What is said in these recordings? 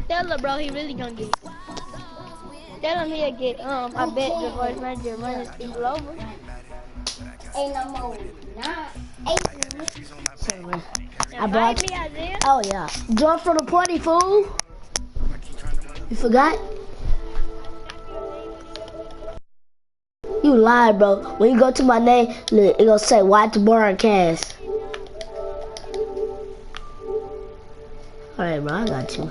Tell her, bro, he really gonna get it. Tell him he'll get, I bet the voice manager running people over. Ain't no more. Nah. I brought me, Isaiah. Oh, yeah. Drunk from the party, fool. You forgot? You lied, bro. When you go to my name, look, it gonna say watch Broadcast. Alright, bro, I got you.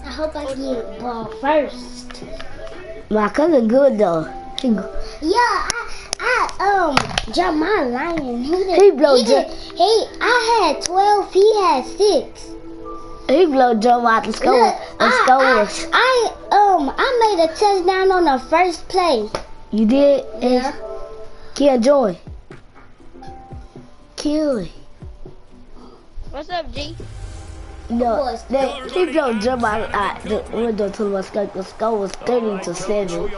I hope I get ball first. My cousin good though. Yeah, I jumped my lion. I had 12. He had 6. He blow jump out the score. Look, I made a touchdown on the first play. You did? Yeah. Can't join. Kill it. What's up, G? No, he blow jump out the window to my score. The score was 30-7.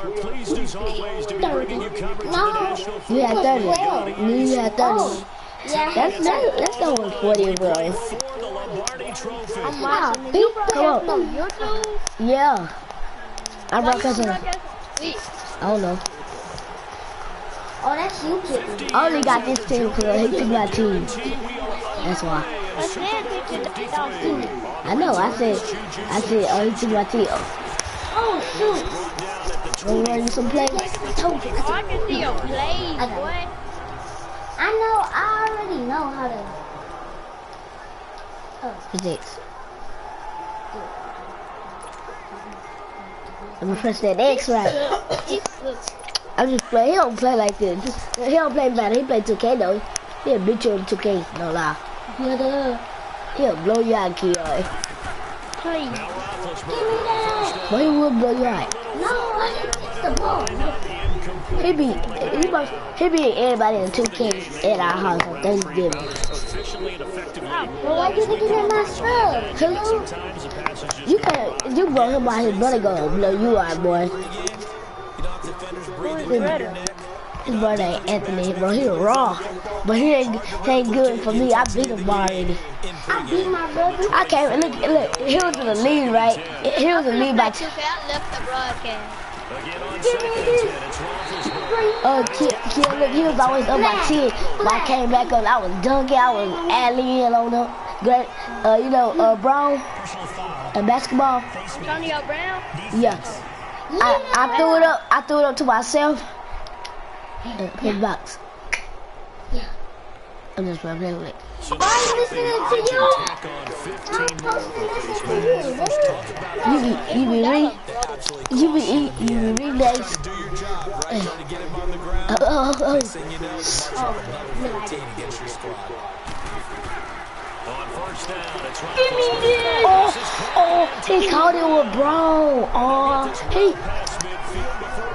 30. No. You had 30. You had 30. Oh. Yeah. That's almost 40, bro. I'm watching you. Come on. YouTube? Yeah. I broadcast on. I don't know. Oh, that's YouTube. I only got this team because he took my team. That's why. I said he took my team. I know. I said, oh, he took my team. Oh, shoot. Want to run you some plays? I can see your plays, boy. I already know how to. What's this? I'm gonna press that X right. I'm just playing. He don't play like this. He don't play bad. He play 2K though. He'll beat you in 2K. No lie. He'll blow you out, kid. Please. Give me that. But he will blow you out. No, I didn't catch the ball. He beat everybody in 2K at our house on Thanksgiving. Well, why you looking at my stuff? You brought him out, his brother gonna blow you out, boy. His brother ain't Anthony, bro. He raw. But he ain't good for me. I beat him already. I beat my brother. I can't look, he was in the lead, right? He was in the lead by I left the broadcast. Look, he was always up by 10. But I came back up, I was dunking, I was alleying on him. Great, Brown, basketball. Antonio Brown? Yeah. I threw it up to myself. His box. Yeah. I'm just playing with it. I'm listening to you. I'm supposed to listen to you. You be replays. Give me this. He caught it with Brown.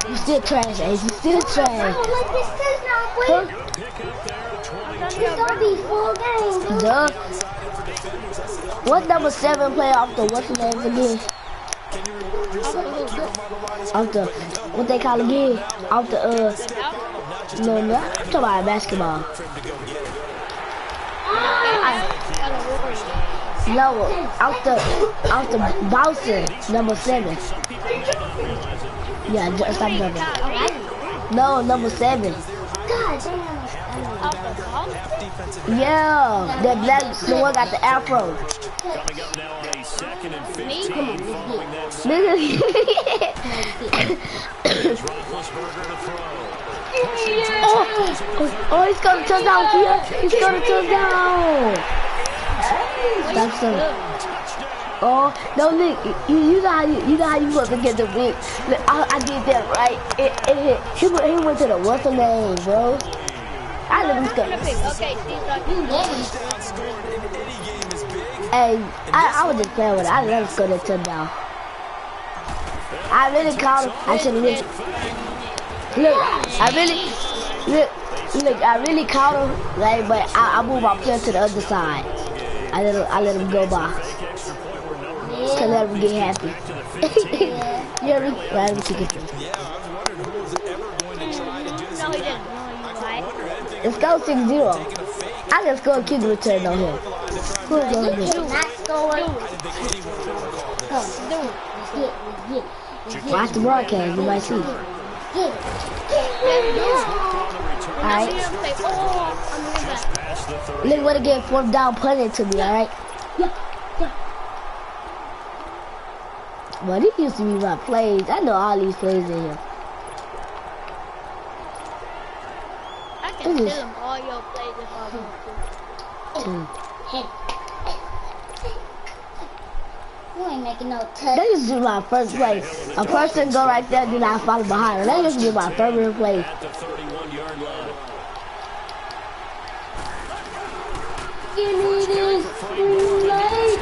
You still trash, Ace. You still trash. I don't like this touchdown, please. It's gonna be full game. Duh. What number 7 play off the what's the name again? Off the what they call again? Off the no, I'm talking about basketball. No, off the Bowser, number 7. Yeah, stop jumping. No, number 7. God damn. Yeah, that black, the one got the afro. Coming up now on a 2nd and 15 following that sack. Oh, he's gonna touch down here. He's gonna touch down. That's Oh, no, look, you know how you supposed to get the win. Look, I did that, right? He went to the what's the name, bro? I let him go. Hey, I was just playing with it. I let him go to touchdown. I really called him. I should have listened. Look, I really called him, like, but I moved my player to the other side. I let him go by. To let him get happy. You hear me? Let him take it. No, he didn't. Let's go 6-0. I just scored a kick return on him. Who's going to Not score. watch the broadcast, you might see. Alright. Look what to get 4th down punted to me, alright? Yeah. Well, these used to be my plays. I know all these plays in here. I can tell them all your plays if I want to. You ain't making no touch. That used to be my first play. A person go right there, then I follow behind her. That used to be my favorite play. At the 31-yard line. Give me this light.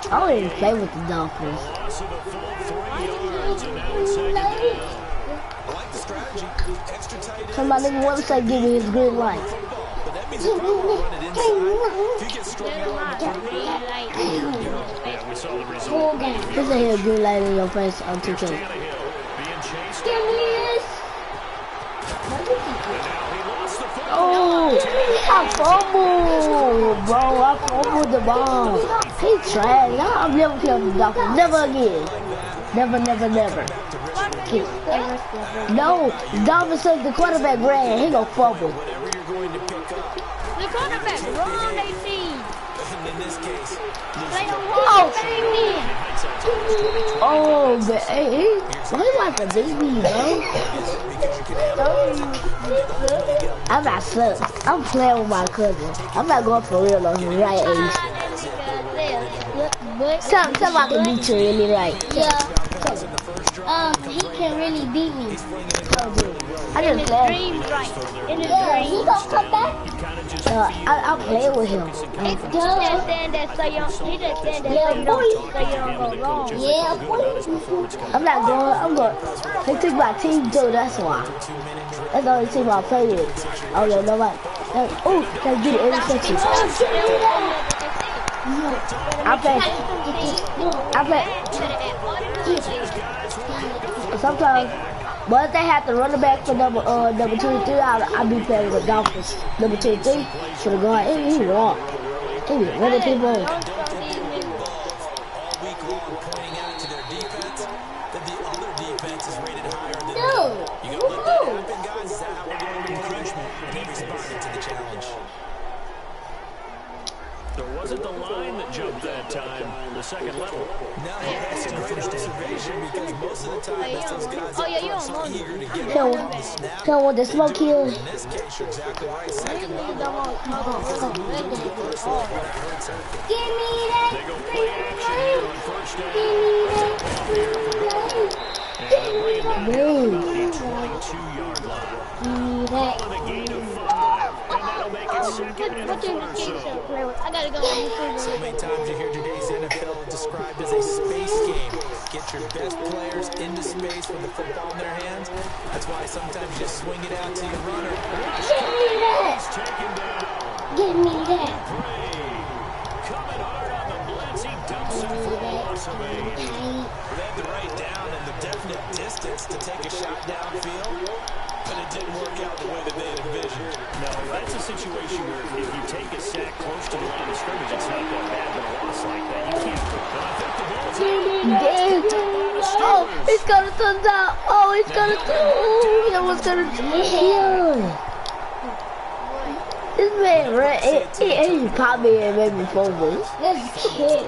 I don't even play with the Dolphins. Loss of a full 3 yards, and now it's second down. I like the strategy. Extra tight end. Somebody want to say give me his green light. But that means you probably run it inside. If you get strung out on the Yeah, we saw the result. Full game. This ain't here green light in your face on 2K. Tannehill being chased. Give me this. Oh, I fumbled, bro. I fumbled the ball. He trash. I'm never killing the Dolphins. Never again. Never. No, Dolphins says the quarterback ran. He gonna fumble. The quarterback run they team. in this case. They don't want to stay in. Oh, but hey, why you like a baby, bro? I'm not suck. I'm playing with my cousin. I'm not going for real on the right age. Tell me I can beat you really right. Yeah. He can really beat me. I just His play. dreams right. In his Yeah, he dreams. gonna come back. I play with him. He just saying that so you don't. He just saying that so you don't go wrong. Yeah, boy. I'm not going. I'm going. They took my team too. That's why. That's the only team I play with. Oh no, nobody. Oh, can I get an interception? I play. Sometimes, but if they have to run it back for number 23, I'll be playing with the Dolphins. Number 23 should have gone. He wrong. He was running people in. All week long pointing out to their defense that the other defense is rated higher than them. You gotta let that happen, guys. Is that how we're going to encouragement? And they responded to the challenge. There wasn't the line that jumped that time, the second level. No, that's a great observation because most of the time it's those guys up front so eager to get Tell on the snap. what the smoke kills. In this case, you're exactly right. Second level. Give me that. They go play action here on first down. And they'll bring it back down about the 22-yard line. Calling a gain of 5, and that'll make it second and a foot or so. I gotta go on YouTube. So many times you hear today's NFL described as a space game. Get your best players into space with the football in their hands. That's why sometimes you just swing it out to your runner. Give me that. He's taken down. Give me that. Coming hard on the blitz, he dumps it for a loss of 8. They had the right down and the definite distance to take a shot downfield, but it didn't work out the way that they had envisioned. No, that's a situation where if you take a sack close to the line of scrimmage, it's not that bad, but a loss like that, you can't. But I think the ball's Oh, he's gonna turn down. Oh, he's gonna turn. Oh, he almost gonna kill. This man, he popped me and made me fumble. Let's kick.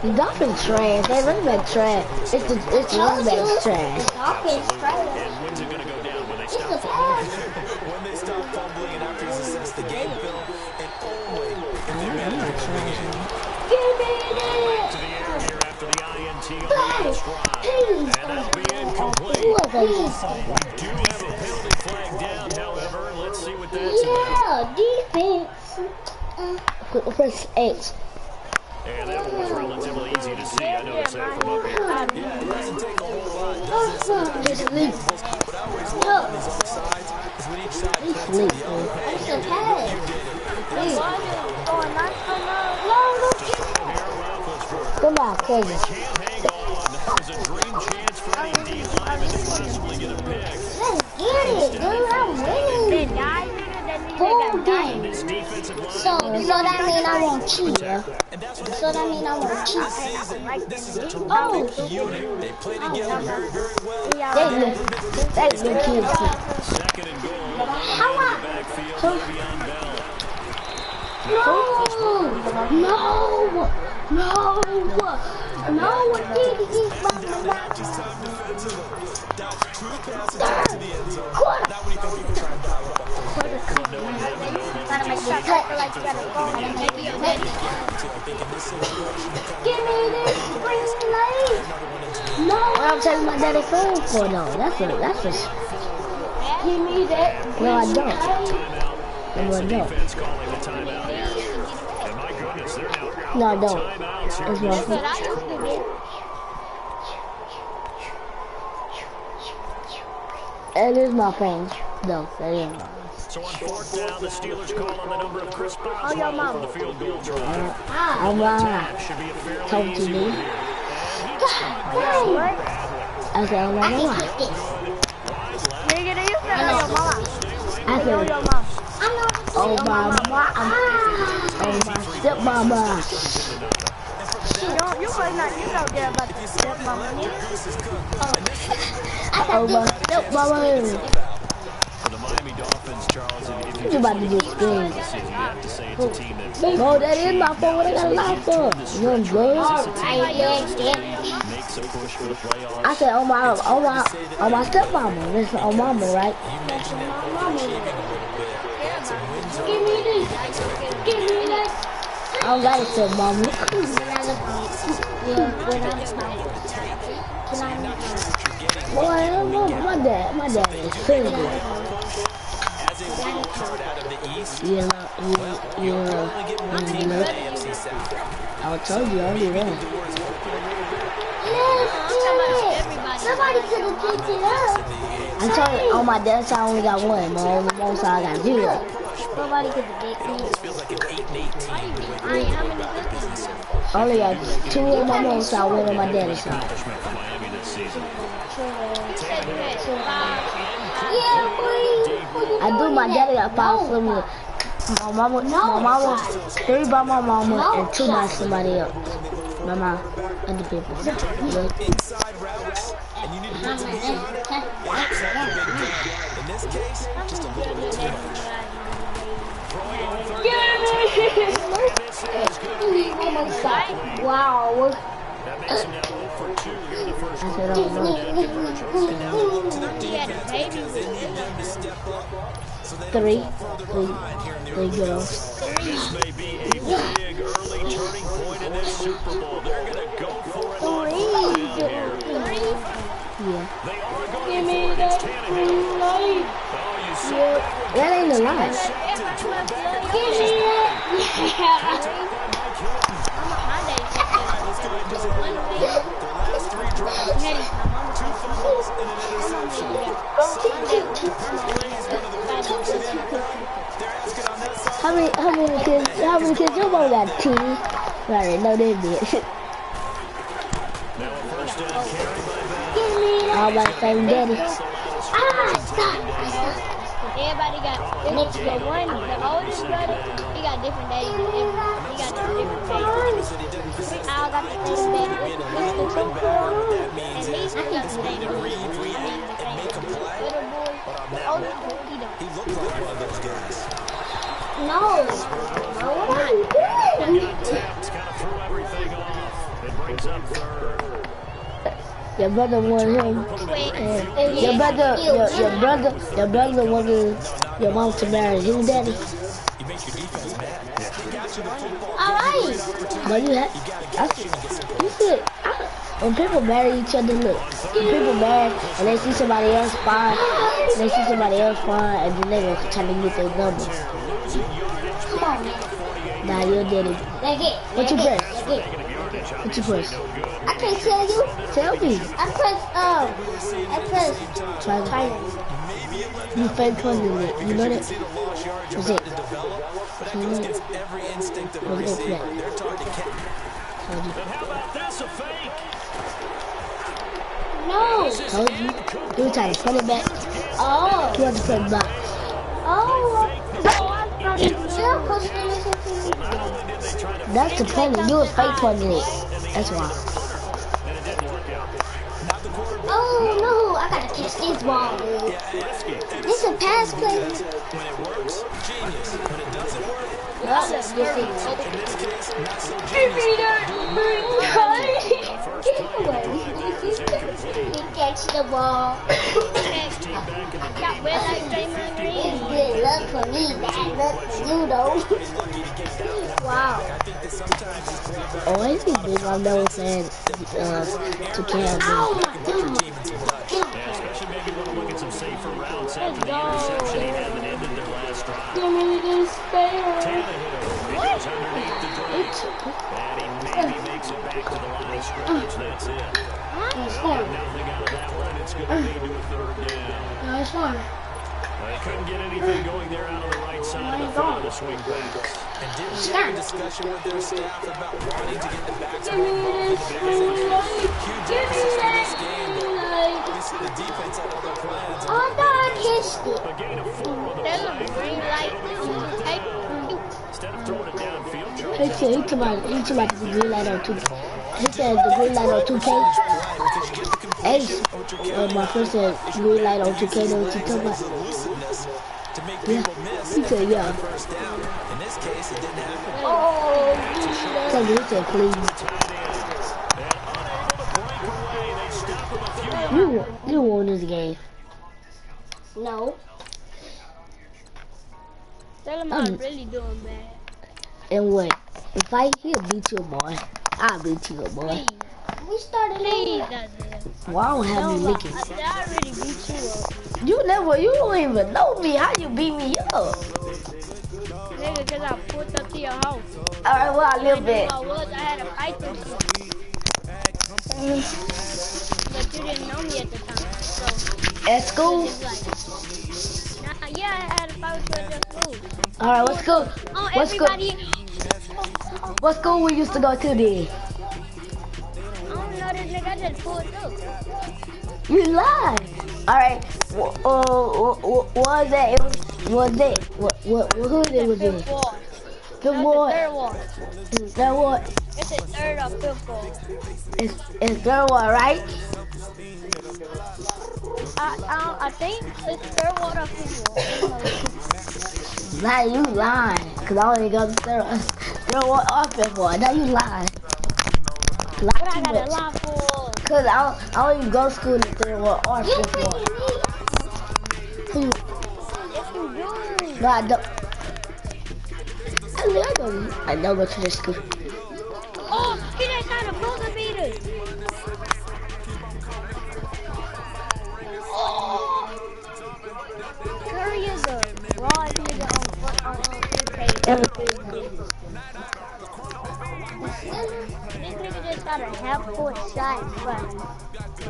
The Dolphins trash. They running back trash. It's running back trash. Dolphins trash. and when's it going to go down when they It's stop a fumbling? pass. When they stop fumbling and after he's assessed the game film, and only if they manage to win the game. Give me To that. the air here after the INT on the last drive. And that'll be incomplete. What Do have a penalty flag down, however. Let's see what that's about. Yeah, defense. Press X. And that one was relatively easy to see. I noticed that from up here. Yeah, it doesn't take a whole lot, does it? Just leave. What I always love on these offsides is when each side He's plays sleep. the other. It's a pass. Come on, cousin. Can't hang on. That was a dream chance for any D lineman to possibly get a pick. Let's get it, dude. I'm winning. They died, nigga. They full game. So that means I won't cheat. Yeah. So that means I won't cheat. Oh. They play together very, very well. They good kids. Second and goal. How about? Backfield, Le'Veon Bell. No, what did he get from the back? Give me this green light. No, What I'm telling my daddy phone for though. That's a. give me that. No, I don't. No, I don't. Defense calling the timeout here. And my goodness, they're now out No, I of don't. timeouts here. It's my But phone. I used to get. It is my phone. No, that ain't mine. So on fourth down, the Steelers call on the number of Chris Boswell your mom. for the field goal try. I'm Should be a fairly Talk to easy me. one here. I said, oh my mama. Nigga, do you say your mama? I Yo, said, your mom. oh my mama. Oh my stepmama. You must not, you know there about the stepmama, nigga. Oh my stepmama. For the Miami Dolphins, Charles, if You about to get screamed. you have to say it's a team that's No, that is my phone. What I got a lot for? You know, good. makes a push for the playoffs. I said, on my stepmama. This is on mama, right? Give me this. Give me that. I don't got a stepmama. Boy, I don't know. My dad is crazy. As a wild card out of the East, Yeah. only get one team in the AFC South. I told you already that. Somebody could have picked it up. I told you, on my dad's side I only got one, but on my mom's side I got 0. Nobody could have picked me. Feels like an 8-8 team. How many cookies? I only got 2 on my mom's side, 1 on my dad's side. Accomplishment for Miami this season. You said you had 5. Yeah, boy. I do. My daddy got 5 for me. My mama, 3 by my mama and 2 by somebody else. My mom, other people. Look. Inside routes, and you need to bring some heat. In this case, just a little bit too much. Wow. That makes him now 0 for 2 here in the first I quarter. said, oh no. And now look to their He had a defense baby because they with need them to step up so they 3, don't fall further behind here in the 3 early girls. This may be a big early turning point in this Super Bowl. They're going to go for it on fourth down here. Yeah. They are going for it. It's Tannehill. Oh, you saw it. That ain't a lie. How many kids your mom got? 2. I already know they did. Now a first down carry by Bell. All by the same daddy. Everybody got the one, the oldest brother, he got different days than everyone. He got different days. We all got the same day. And he's got the same day. Little boy, the oldest boy, he don't. He looked like one of those guys. No. What are you doing? Got tapped, kind of threw everything off. It brings up third. Your brother wanted him. Your brother wanted your mom to marry his daddy. You make your defense mad. He got you the football. All right. But you see, when people marry each other, look, when people marry and they see somebody else fine, and then they gonna try to get their number. Come on, man. Nah, your daddy. That's it. What you press? That's it. What you press? I can't tell you. Tell me. I press China. You fake cousin it. You know that? What's it? It's every instinct of a receiver. They're taught to catch. And how about this, a fake? No. Told you. You try to put it back. Oh. You have to put it back. Oh, That's the point. You was fake punting it. That's why. oh no, I gotta catch this ball, dude. This a pass play. When it works, genius. When it doesn't work, That's a in this case, not so genius. He catch the ball. Got red light, Draymond Green. It's good luck for me, bad luck for you though. Wow. Oh, I think big. I've never said to Cam. Oh my god. Especially maybe want to look at some safer routes after the interception he had that ended their last drive. Tannehill is underneath the drive. And he maybe makes it back to the line of scrimmage. That's it. Nothing out of that one. It's going to lead to a third down. Nice one. They couldn't get anything going there out of the right side of the front of the swing backs. And didn't you have a discussion with their staff about wanting to get the backs involved? Huge emphasis for this game, but we see the defense had other plans. Oh no, I catched it. A gain of 4 on the Tell him play. green light. Hey, Instead of throwing it downfield, Charles. He said he took out the green light on 2K. He said the green light on 2K. Ace, my friend said green light on 2K. Know what you talking about? To make Yeah. people miss He said yeah. first down. In this case, it didn't happen. So he said please. You won this game. No. tell him I'm really doing bad. And what? If I he'll beat you, boy. I'll beat you, boy. Please, We started please, over. that's it. Well, I don't have you licking. I already beat you up. You don't even know me. How you beat me up? Nigga, cause I pulled up to your house. Alright, well, a little bit. I had a fight with you. But you didn't know me at the time. So, At school? it's like, yeah, I had a fight with you at your school. Alright, what school? Oh, What school? everybody. What school we used to go to then? I don't know this nigga, I just pulled up. You lied. Alright, what was that? What was that? What hood it was in? Fifth ward. The No, what? the third ward. That what? It's the third or fifth ward. It's third one, right? I think it's third ward or fifth ward. Now you lying. Cause I only go to third one or fifth one. Now you lying. Lie What I too gotta much. lie for? Cause I don't even go to school in the third one or You fifth one. freaking Yes, you do. No, I don't. I don't go to the school. Oh, he just got a buzzer beater. Oh. Curry is a raw nigga on 2K. This nigga just got a half-court shot, but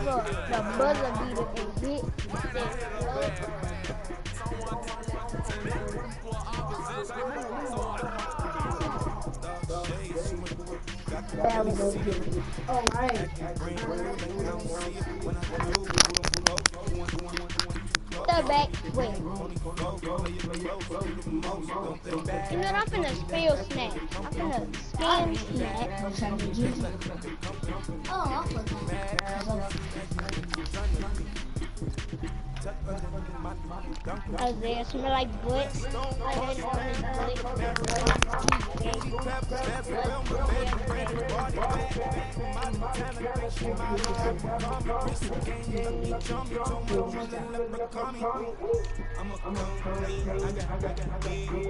look, the buzzer beater is hit. Step back, wait. You know what, I'm finna spill snack. I'm finna spin snack. Oh, I forgot. Isaiah smell like butt. I didn't want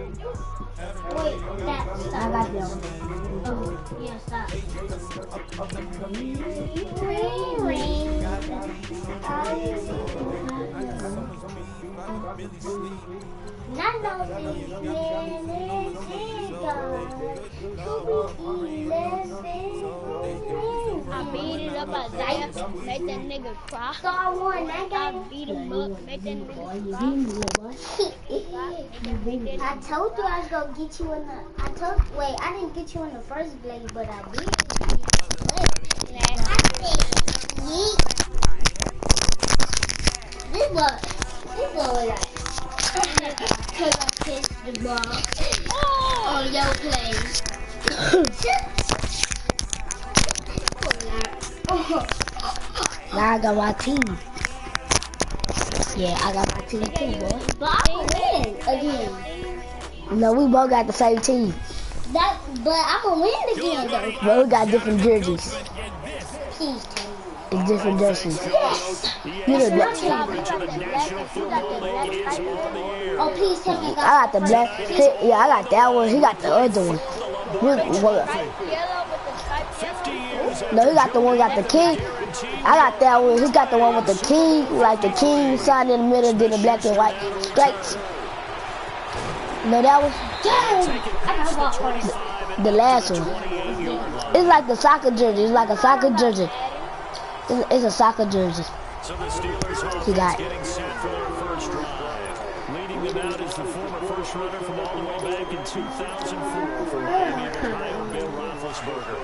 Wait, that I stop. got them. Oh, yeah, stop. Ring, ring. None of these men is God. To be 11. I beat it up Isaiah, make that nigga cry. Star one, that I guy. beat him up, make that nigga cry. I told you I was gonna get you in the. Wait, I didn't get you in the first blade, but I did. I said, yeet. This boy was like, Because I pitched the ball on your play. Now I got my team. Yeah, I got my team too, boy. But I'm going to win again. No, we both got the same team. But I'm going to win again, though. But we got different jerseys. Please tell me. It's different jerseys. Yes. You know That's that. not Oh, please tell me. I got the black. Yeah, I got that one. He got the other one. No, he got the one got the king. I got that one. He got the one with the king, like the king sign in the middle, then the black and white stripes. No, that was the last one. It's like the soccer jersey. It's like a soccer jersey. It's a soccer jersey. He got it. Leading them out is the former first runner from all the way back in 2004 for Miami of Ohio, Ben Roethlisberger.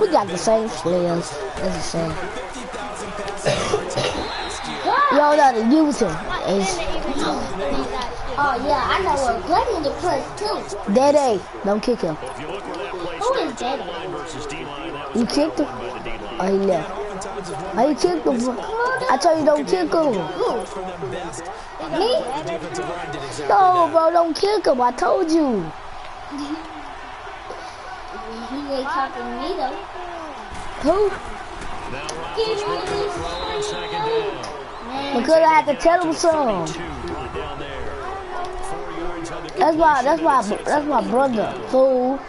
We got the same players. That's the same. Y'all gotta use him. Oh, yeah, I know what Glenn to play, too. Dede, don't kick him. Who is Dede? You kicked him? Oh, he left. Oh, you kicked him. I told you don't kick him. Me? No, bro, don't kick him. I told you. He ain't talking to me, though. Who? Because I had to tell him something. That's my brother. Fool.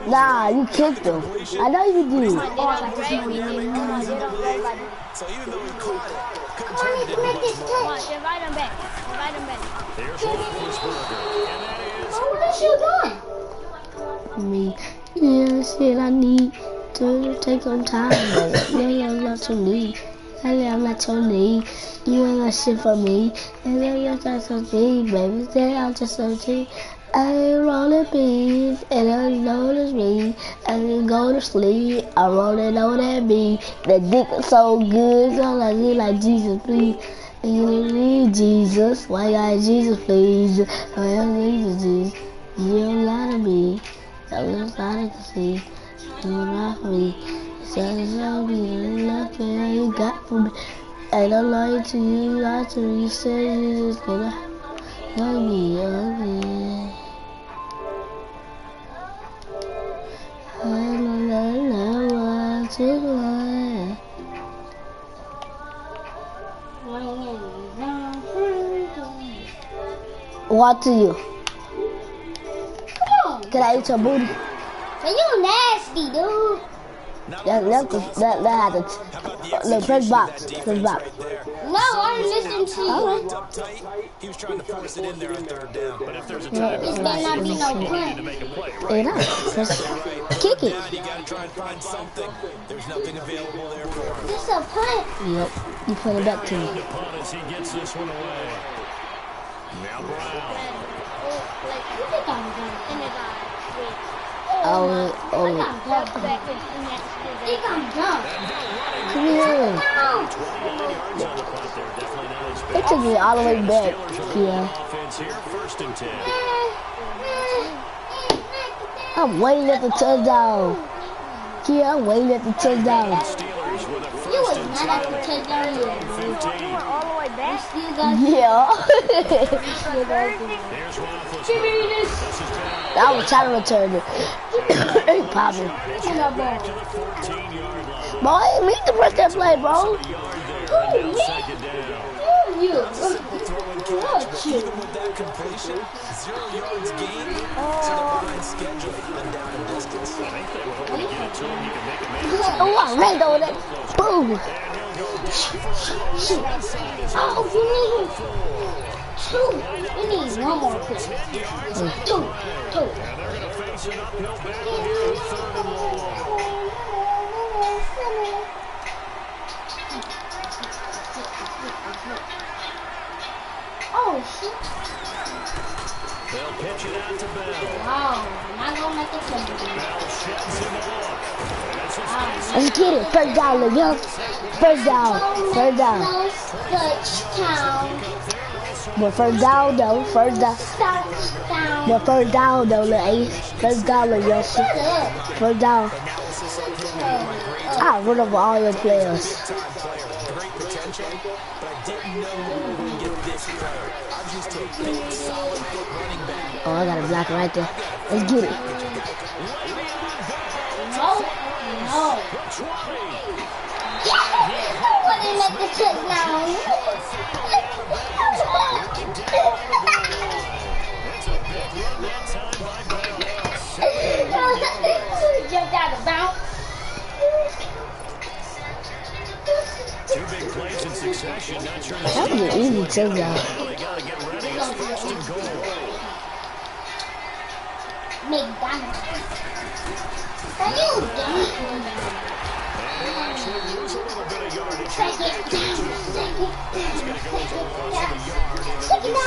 Nah, you kicked him. I know you did. So even though he caught it, come on, he can make this touch. Invite him back. Invite him back. What is you doing? Me. Yeah, shit, I need to take some time. Yeah, I'm not your need. I'm not your need. You ain't got shit for me. And then you're just so deep, baby. Say I'm just so deep. I ain't rolling beans, and I know it's me. I didn't go to sleep. I rolling on that beat. That dick is so good, so I need like Jesus, please. And you need Jesus. Why you got Jesus, please? Why you need Jesus? You don't lie to me. I'm just trying to see. You lie for me. It's all me. Love me. You got for me. I don't lie to you. Lie to me. You said you just gonna love me. I don't know what you want. What to you? Come on. Can I eat your booty? But you nasty, dude. That had to. Look, press box. Press box. No, I'm listening to you. He was trying to force it in there on third down. But if there's a This better not be no play. Hey, no. Kick it. you gotta try and find something. There's nothing available there for him. This a punt. Yep. You put it back to me. He gets this one away. Now Brown. You think I'm done? Oh. I think I'm done. Come here. It took me all the way back. Yeah. I'm waiting at the touchdown. Yeah, I'm waiting at the touchdown. You was not at the touchdown yet. All the way back. Yeah. I was trying to return it. Ain't popping. Boy, I ain't mean to press that play, bro. You. With that completion, 0 yards gained to the behind schedule and down in distance. Oh, I ran over that. Boom. Oh, you need two. We need one more play. Two. Oh, shit. They'll pitch it out to Bell. Wow, Not gonna make it clean. Let's get it. First down, look young. First down. First down. Touchdown. But first down though. First down. Touchdown. But first down though, little Ace. First down, look young. Shut up. First down. I run over all your players. Great potential, but I didn't know we were going to get this player. I was used to a big, solid foot running back. Oh, I got a block right there. Let's get it. No. No. I wouldn't make the touchdown. Jumped out of bounds. Two big plays in succession. Not sure That was an easy touchdown. they got to get ready. It's first and goal. McDonald's. Are you done? Actually lose a little bit of yardage. Take it. Take it down,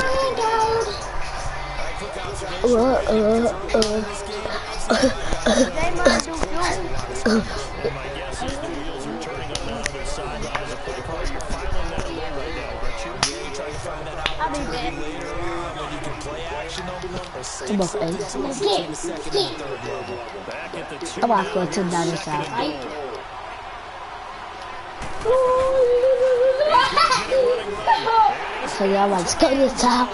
My guess is the wheels are turning on the other side. As a play caller, you're filing that away right now, aren't you? Yeah, you try to find that out I'll be back. later on when you can play action or save Come on, something Ace. to us between the second and third level. Back at the 2. I'm about to go to down this side. So y'all about to go this time.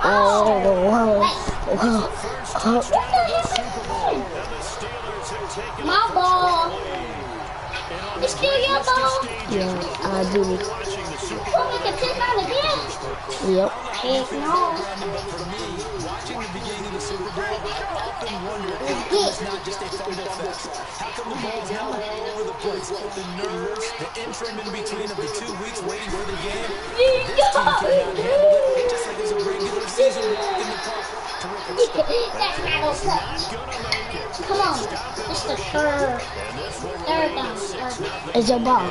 Oh. My ball. It's still your ball. Yeah, I do. We'll make a touchdown again. Yep. Heck no. Watching the beginning of the Super Bowl, I often wonder if it's not just a fumble fest. How come the ball's now all over the place? The nerves, the interim in between of the 2 weeks waiting for the game. Just like there's a regular season walk in the park. That's not no touch. Come on. It's the third down. It's your ball.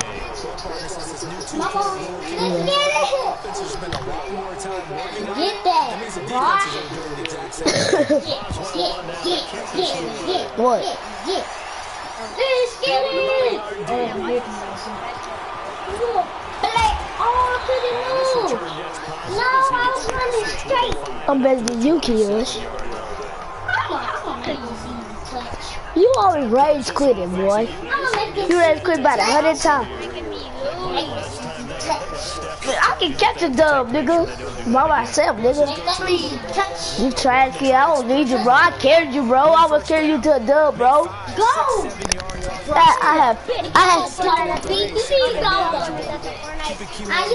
My ball. Let's get it. Get that. Get. What? Get. Let's get it. Play all to the move. No, I was running straight. I'm better than you, Kiyosh. I'm gonna make this easy touch. You always rage quitting, boy. I'm gonna make this You rage quit about 100 times. I can catch a dub, nigga. By myself, nigga. Make that easy touch. You trash kid. I don't need you, bro. I carried you, bro. I was carrying you to a dub, bro. Go. I have. You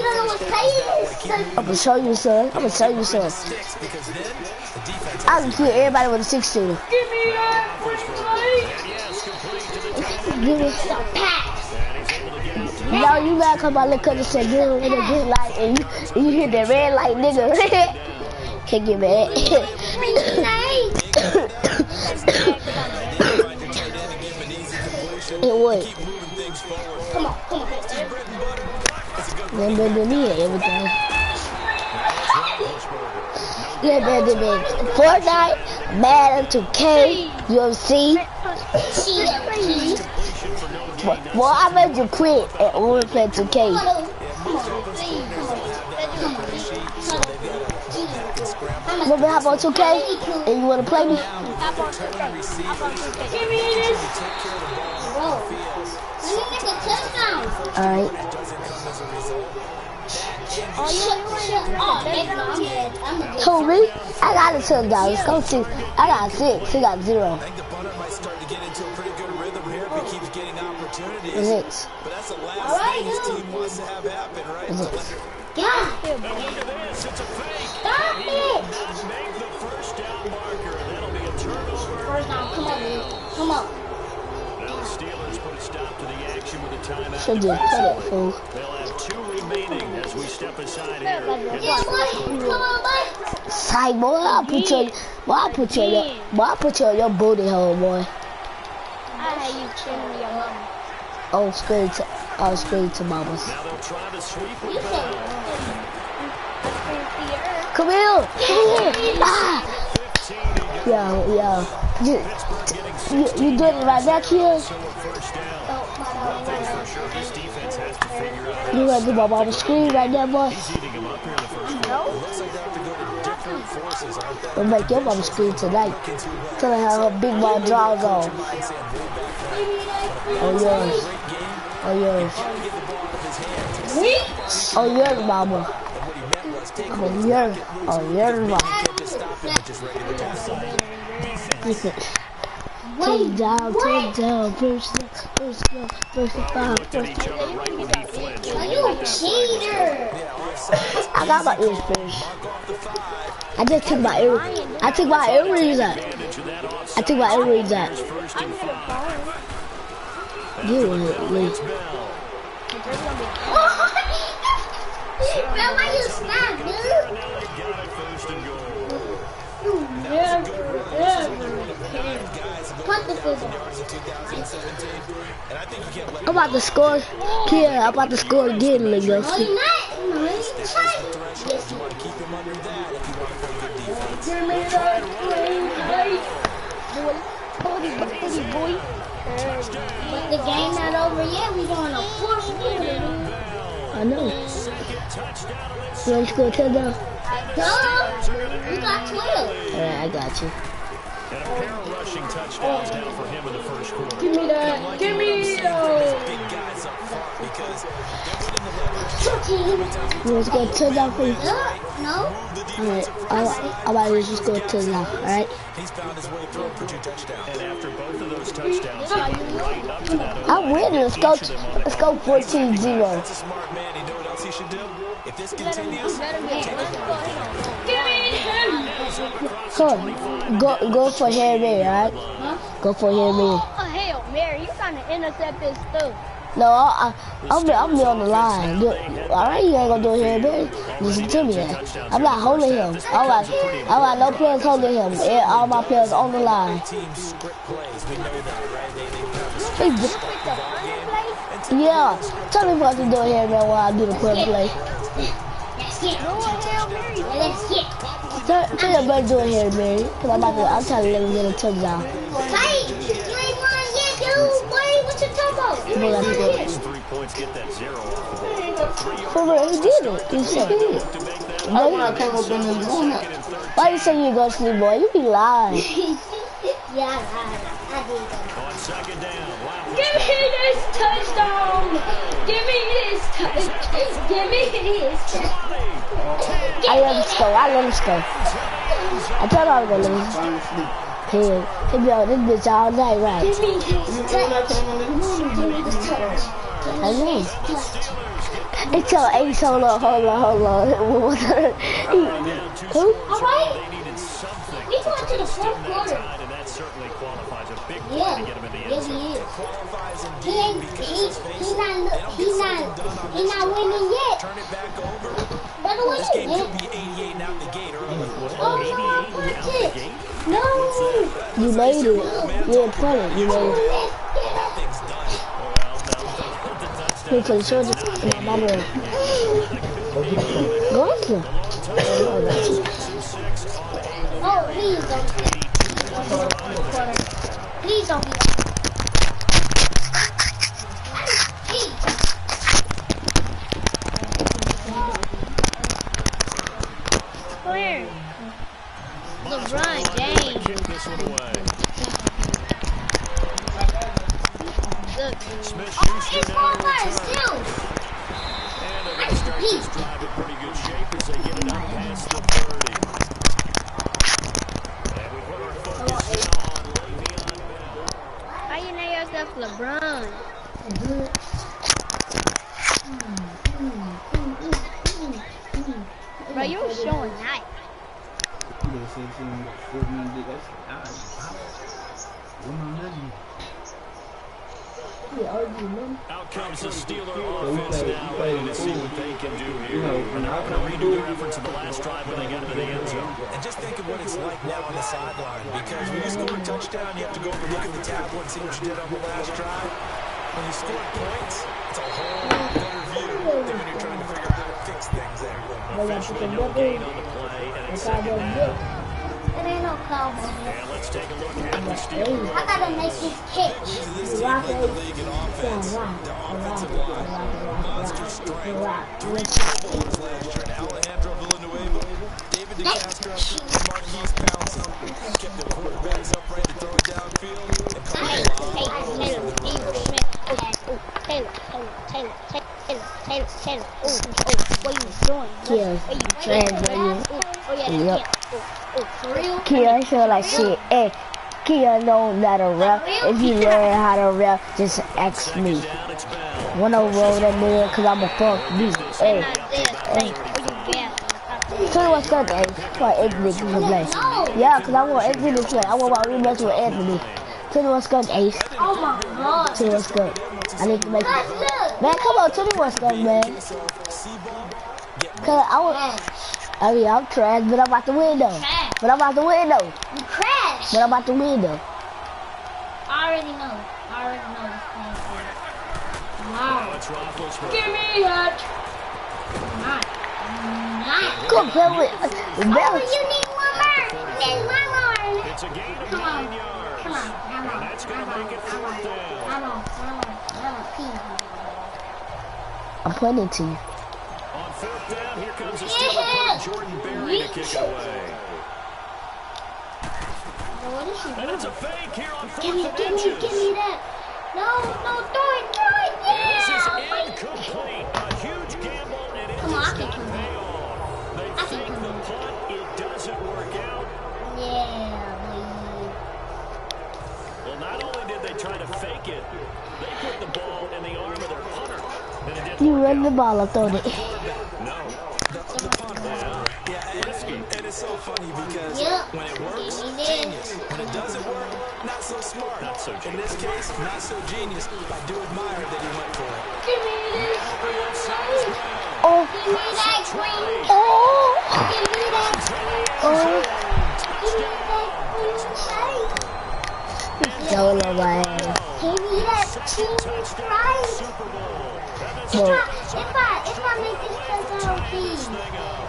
don't know what play it is? I'm gonna show you, son. I'm gonna show you, son. I can kill everybody with a 6-shooter. Give me that. Give me. Pass. No, you gotta come out look up and say, give it with a green light, and you hit that red light, nigga. Can't get mad. It would. Come on. Then me and everything. Yeah, baby. Fortnite, Madden 2K, UFC. Well, I made you quit and only play 2K. Maybe how about 2K? And you wanna play me? Give me this. Bro. Let me make a touchdown. Alright. Who, me? I got a touchdown. Let's go 6. I got 6. He got 0. I think the punter might start to get into a pretty good rhythm here if he keeps getting opportunities. 6. But that's the last thing his team wants to have happen, right? God. Look at this. It's a fake. Stop it. Make the first down marker. That'll be a turnover. First down. Come on. Now the Steelers put a stop to the action with a timeout. Should do credit, fool. They'll have 2 remaining as we step aside here. Yeah, boy. Come on, boy. Side boy, I'll put you on your booty hole, boy. I had you chilling your mama. I'll scream to mamas. Now they'll try to sweep it You back. said Come here. Ah. 15 to go. Yeah. You doing it right now, kid? You ready to go on the screen right now, boy? We'll make your mama scream tonight. Tell her how her big ball draws on. Oh, yours. Oh, yours. Oh, yours, mama. Oh, yours. Oh, yours, mama. Take down, first five. Are you a cheater? I got my ears pierced. I just took my ear. I took my earrings out. I took my earrings out. You was it, Lee. Bro, why you snap, dude? You never. Put the fizzle. I'm about to score. Yeah, I'm about to score again, Lee. No, you're not. No, you're trying. Yes, you want to keep him under that if you want to play good defense. But the game not over yet. We going to force quarter. I know. You want to score a touchdown? Duh. You got 12. Alright, I got you. And a pair of rushing touchdowns now for him in the first quarter. Give me that. Give me those. Big guys up front because You want to score a touchdown for you? No. Alright, I'm about to just go a touchdown, alright? he's found his way through for 2 touchdowns. And after both of those touchdowns, right up to that. I'm winning. Let's go 14-0. That's a smart man. You know what else he should do? If this continues, Come, go for Harry Mary, alright? Go for Harry Mary. Oh, hell, Mary, you trying to intercept this stuff. No, I'm be on the line. Alright, you ain't gonna do Harry Mary. Listen to me, man. I'm not holding him. I got no players holding him. All my players on the line. team script plays. We know that, right? Yeah, tell me what to do Harry Mary while I do the play. Let's get. Let's get. Tell your brother do it here, Mary. Cause I'm trying to let him get a touchdown. Hey, you ain't won yet, dude. Boy, what you talking about? You ain't won yet. 3 points, get that 0 off. For real, he did it. He said it. Why you say you go to sleep, boy? You be lying. Yeah, I did. On second down, Give me this touchdown. Give me this touchdown. Give me this. I let him score. I thought I was gonna lose. He'll be on this bitch all night, right? Give me this touch. Give me this touch. I know. It's so, hold on. Who? All right. they needed something. We going to the fourth quarter. And that certainly qualifies a big play Yeah, to get him in the end yes zone. he is. He's not winning yet. Turn it back over. Better win This it, game man. could be 88 out the gate early. Oh, no, I punched it. No. You made it. You didn't punt it. You made it. Things done. He for the soldiers. My mama. Go after him. Oh, please don't. Please don't. Please. Clear. LeBron James. Kick this one away. Look. Smith-Schuster It's now more to fire return. still. And they're going to start this drive in pretty good shape as they get it up past the 30. And we put our focus now on Le'Veon Bell. How you name yourself LeBron? Bro, you was showing nice. Out comes the Steeler offense now, ready to see what they can do here. And they're going to redo their efforts in the last drive when they get into the end zone. And just think of what it's like now on the sideline. Because when you score a touchdown, you have to go over and look at the tablet and see what you did on the last drive. When you score points, it's a whole better view than when you're trying to figure out how to fix things there. Officially no gain on the play, and it's second down. It ain't no cloud. And let's take a look at the Steelers. I gotta make this catch. Alejandro Villanueva, David DeCastro, and Marquise Pouncey kept the quarterbacks upright to throw it downfield. Taylor. What are you doing? Kia, I feel like shit. Hey, Kia know how to rap. If you learn how to rap, just ask me. When I roll that nigga, cause I'm a fuck you. Hey. Tell me what's good, guys. For Anthony to play. Yeah, cause I want Anthony to play. I want my rematch with Anthony. Tell me what's good, Ace. Oh my god. Tell me what's good. I need to make it. Man, come on, tell me what's good, man. Cause I mean, I'm trash, but I'm out the window. But I'm out the window. You crash. But I'm out the window. I already know. Wow. Give me that. Not. Come on, Oh, you need one more. You need one more. It's a gain of 9 yards. Come on. And that's going to make it 4th down. I'm pointing to you. On 4th down, here comes the Steelers. Jordan Berry to kick it away. And it's a fake here on 4th and inches. Give me that. No, throw it, This is yeah. incomplete. A huge gamble, and it Come on, I does can not come pay off. They I can fake come the back. punt. It doesn't work out. Yeah, Well, not only did they try to fake it, they put the ball in the arm of their punter. And it didn't You work run the out. ball, I thought it. No. The punter. And it's so funny because Yep. when it works, Give me this. genius. When it doesn't work, not so smart. Not so In genius. this case, not so genius. I do admire that he went for it. Give me this. Oh, Give me that green. oh, Give me that. oh. Give me that green shade. YOLO, man. Give me that cheese fries. Well, If I make this touchdown, please,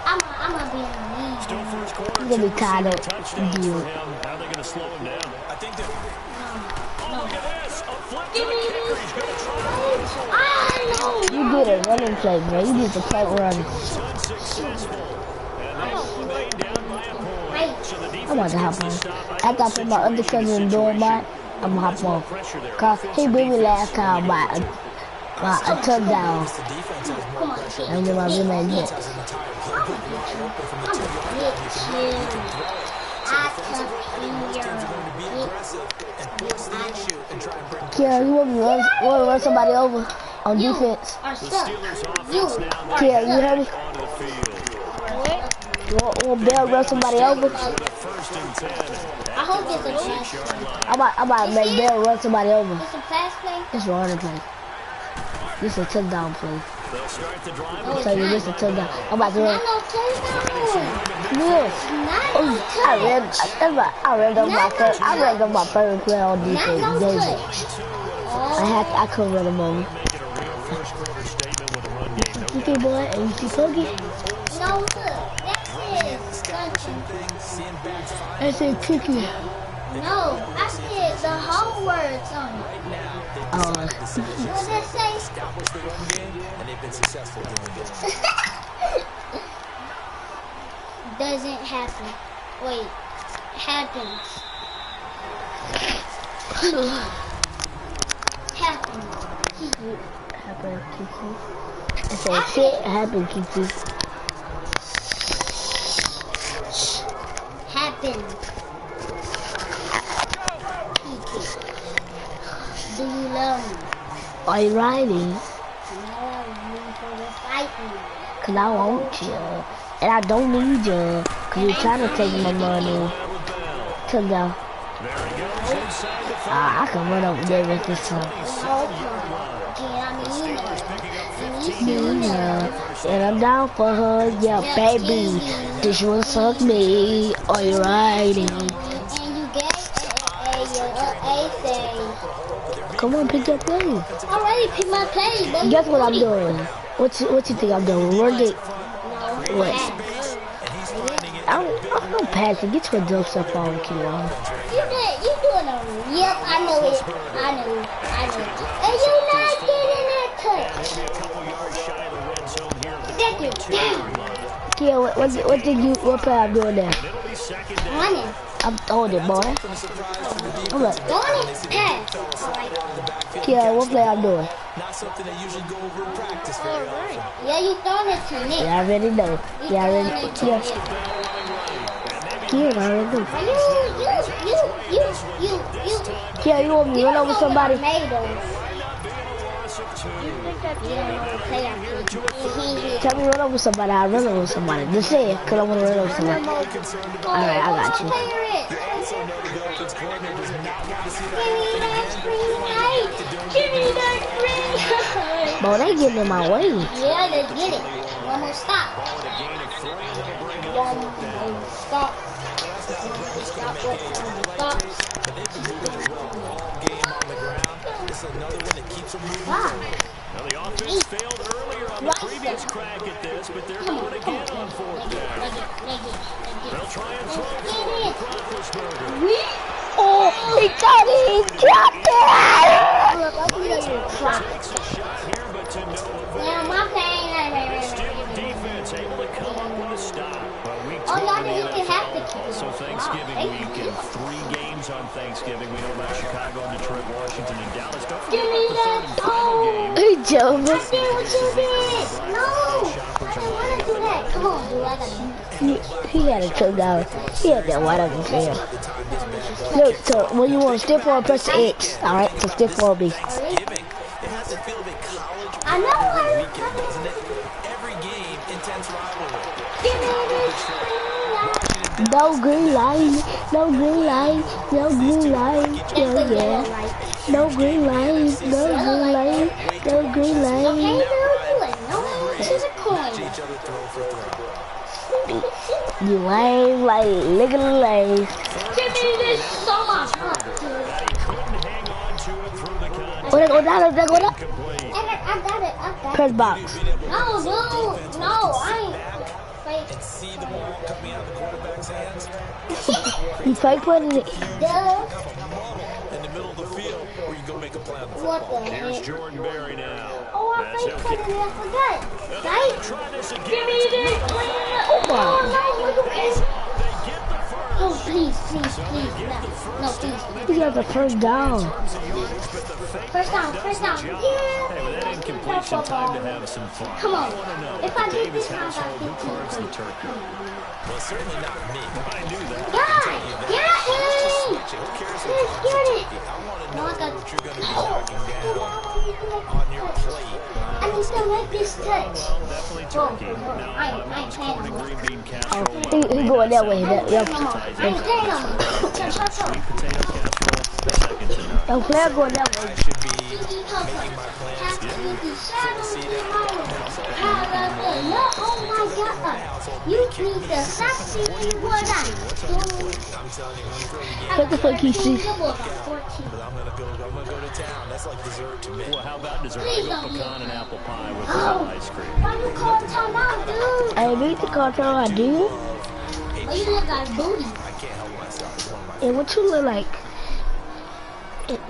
I'ma be in the lead. Still first quarter. you're gonna be tired of Touchdowns for you. him. How are they going to slow him down? I think that Oh, look at this. A flip to Give the me kicker. this. He's going to try. I know. You did a running play, bro. You did the play run. Unsuccessful. And they remain down by a point. Right. So the defense I'm about to hop gets the on. stop. After I put my undercutter in the door, man, I'm gonna hop on. Cause he beat me last time by a touchdown. the defense has more Come on, pressure. And then my rematch hit. Has an entire play I'm gonna get you. I took to be aggressive and force the issue and try and bring Kiara, you want me to run somebody over on defense? Are The stuck. Steelers You offense now are Kiara, you heard me? onto the field. You want Bill run somebody over? With a 1st and 10. I hope it's a pass. I'm about to make Bill run somebody over. It's a pass play. It's a running play. This is a touchdown play. They'll start the drive. I'll tell you this is a touchdown. I'm about to Not run. no touchdown. Yes. Not Oh, no touch. I ran up my first play on Not defense. no David. touch. I couldn't run him over. Making a real first quarter statement with a run game. You see, boy, and you see Puggy? No, look. That is something. I said Tiki. No, I said the whole words on it. Oh, What did it say? establish the run game, and they've been successful doing it. Doesn't happen. Wait. Happens. Happens. happened, Kiki. I said shit happened, Kiki. Happened. Do you love me? Are you riding? No, you for the fighting. Cause I want you. And I don't need you. Cause you're trying to take my money. Turn down. I can run over there with this one. And I'm down for her, yeah, baby. This one suck me. Are you riding? And you get a thing. Come on, pick your play. Already pick my play, baby. Guess what I'm doing? What you think I'm doing? Run it. No. What? I'm Patrick, get your dumb stuff on, Kilo. You doing a, yep, I know it. I know. And you not getting that touch. Thank you. Yeah, what play I'm doing there? Running. I'm throwing it, boy. Come on. Throwing it. Pass. Yeah, what play I'm doing? Not something they usually go over in practice very often. Yeah, you throwing it to Nick. Yeah, I already know. Yeah, I already know. Yeah, I already know. Yeah, you want me to run over somebody? Tell me run over somebody, I'll run over somebody. Just say it, because I want to run over somebody. Alright, I got you. Give me that green light. Boy, they getting in my way. Yeah, they get it. One more stop. One more stop. Wow. Now the offense failed earlier on the previous crack at this, but they're going again on fourth down. They'll try and throw for Roethlisberger. Oh, he got it! He dropped it! Look, I think that's your clock. Yeah, my thing. Still defense able to come up with a stop. Oh, y'all didn't even have to keep it. Also Thanksgiving week and 3 games on Thanksgiving. We know about Chicago, Detroit, Washington, and Dallas. Don't forget about the third and final game. Hey, Joe. I did what you did. No. I didn't want to do that. Come on, dude. I got you. He had a choke down. He had that wide open tail. Look, so when you want to stiff forward, press the X. Alright, so stiff forward be. It has to feel a bit college. I know. Weekend, doesn't it? Every game, intense rivalry. Give me this. No green line, no green line, no green line, yeah, yeah. No green line, no green line, no green Okay, line. now do it. No one to the coin. Each other throw for throw. You lame, like, look at the lame. Give me this so much. Oh, they go down, they go down. I got it. Press box. No, dude. No, I ain't. Fake. And see the ball coming out of the quarterback's hands. You fake putting it. Duh. In the middle of the field, where you go make a play on the What the Here's heck? Jordan Berry now. Oh, I That's fake okay. put it in. I forgot. Right? Try this again. Give me this. Oh, no, you can't. Oh, please. No, please. You got the first down. First down. Hey, with that incompletion, time to have some fun. Come on. I want to know, If I get Davis this time, household, who I carves the get turkey? Well, certainly not me. I knew that. God, get me. Who cares Let's get it. I want to No, know I got. what you're going to be knocking down on your plate. I need to make this touch. Definitely turkey. Now, I my mom's can't. corned green bean Oh, casserole. he going that way. Come on. I ain't playing on me. Potato casserole, second to none. The player going that way. I should be making my plans. Oh my God! You need to stop seeing what I do. I'm telling you, I'm throwing What the fuck he see? I'm gonna go to town. That's like dessert to me. Well, how about dessert? Please I got don't pecan and apple pie with Oh. ice cream. Why you call timeout, dude? I read the control, I do. Why you look like booty? I can't help myself. It's one of my And what you look like?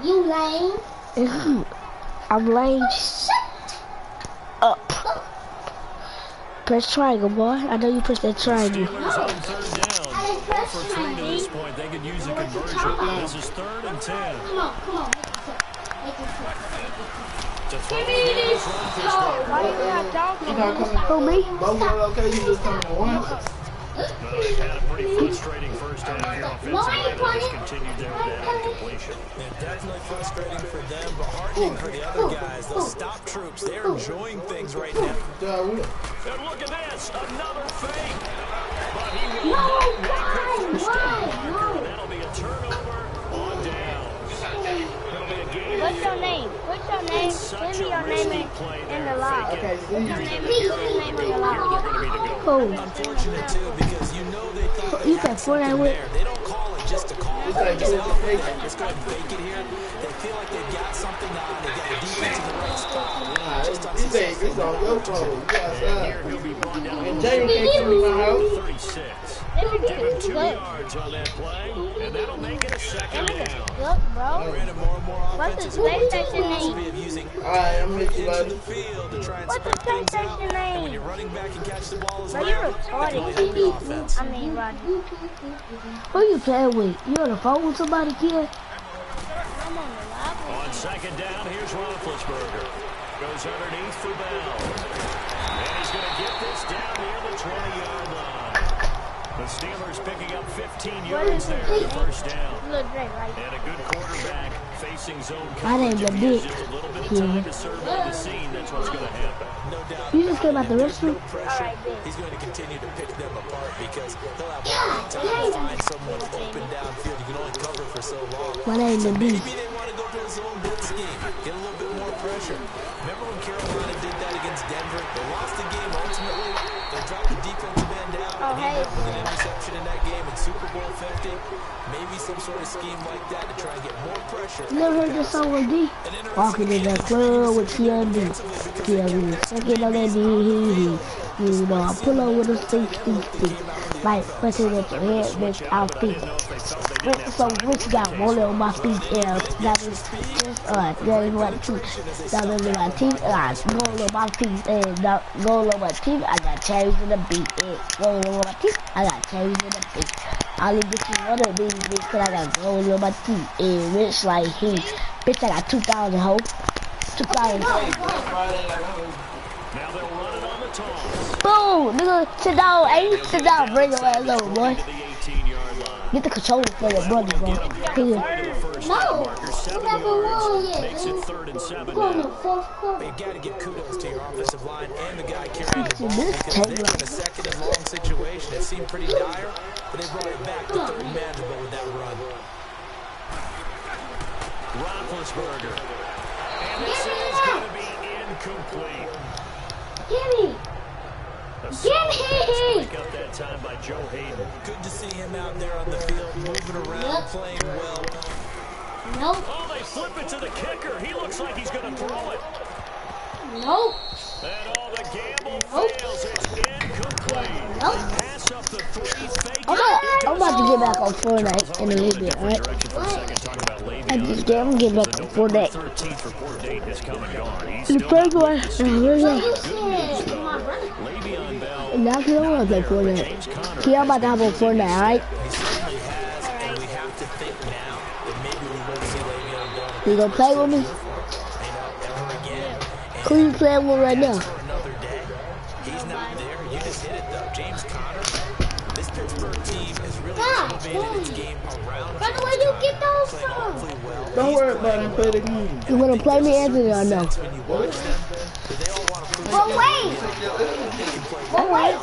You lame. I'm lame. Up. Press triangle, boy. I know you press that triangle. Steelers on third I down. didn't press For 3 to triangle. this point, they could use a What you conversion. talking about? This is 3rd and 10. Come on. Make it quick. To throw Give me this toe. Why you not talking? Who, me? Okay, you just come to once. Well, they've had a pretty frustrating first half here No, I offensively. ain't They just playing. continued there with that incompletion. Yeah, definitely frustrating for them, but heartening for the other guys. Those stop troops, they're enjoying things right now. And look at this, another fake. But he will No, not why? That'll be a turnover on downs. That'll be a game. What's your name? Tell me your name in the log. Okay, Your name in the log. Oh, Unfortunate too, because you know they thought they you had got four that something way. there. They don't call it just to call it. like Just it's go fake. ahead and fake it here. They feel like they've got something on. They got a defense in the right spot. Just on He say it's on your phone. You outside. He'll be brought down And Jamie can't come to my house. 36. Give him 2 yards on that play, and that'll make it a second down. Look, bro. Granted, more and more What's offenses the go to the PlayStation philosophy name? of using Alright, I'm with you, into buddy. the field to try and What's the spread things out. PlayStation And when name? you're running back and catch the ball as Bro, well, you're it can only retarded. help your offense. I mean, Rodney. Who you playing with? You on the phone with somebody, kid? I'm on the live. On second down, here's Roethlisberger. Goes underneath for Bell. And he's going to get this down near the 20-yard line. The Steelers picking up 15 yards there for the first down. Look great, right? And a good quarterback facing zone My name's coverage. a If he has dick. just a little bit of time to survey the scene, that's what's going to happen. No doubt. You just came out the There's no restroom? pressure. Alright, then. He's going to continue to pick them apart because they'll have a hard time to find someone open downfield. You can only cover for so long. My name's a Maybe D. they want to go to a zone blitz scheme, get a little bit more pressure. Remember when Carolina did that against Denver? They lost the game ultimately. They dropped the defensive end out. Oh, and he hey. ended up with an interception in that game in Super Bowl 50. Maybe some sort of scheme like that to try and get more pressure. You never heard this song with D? Walking in the club with TLD. TLD. Second on that D. You know, I pull up with a stick. Like, pressing at your head, bitch, I'll feet. So, Rich got rolling on my feet, and that is my teeth. That is my teeth, roll on my feet, and roll on my teeth, I got cherries in the beat, and roll on my teeth, I got cherries in the beat. I only get you one of these, bitch, cause I got roll on my teeth, and Rich like he, bitch, I got 2,000, ho. 2,000. Now they'll run it on the toss. Boom, nigga, sit down, hey, sit down, bring your ass over, boy. To the 18-yard line. Get the controller for your brother, bro. Here. No, Marker, we 7 never yards. won yet. Makes it 3rd and 7 We're in the now. fourth quarter. You got to give kudos to your offensive line and the guy carrying the ball This because they were in tape- a second and long situation. It seemed pretty dire, but they brought it back to third manageable with that run. Roethlisberger. And this is going to be incomplete. Gimme! A Gimme! break up that time by Joe Hayden. Good to see him out there on the field, moving around, Yep. playing well. Nope. Oh, they flip it to the kicker. He looks like he's going to throw it. Nope. And all the gamble Nope. fails. It's incomplete. Nope. Pass up the 3, fake I'm about to get back on Fortnite in a little bit, alright? direction for a second. Talking about Le'Veon I'm gonna get back on Fortnite. 13th report date has come and gone. He's The still first not one, So you said my brother. Le'Veon Bell. now I don't want to play Fortnite. Okay, I'm about to hop on Fortnite, alright? He certainly has, and we have to think now that maybe we won't see Le'Veon Bell You gonna play with me? ever again. Who you playing with right now? For another day. He's not there. You just hit it though. James Conner. This Pittsburgh team has really elevated its game around. Brother, where you get those Playing from? awfully well. Don't worry about it, play the game. You wanna play me, Anthony, or no? When you watch them, that they all want to prove But wait. But wait.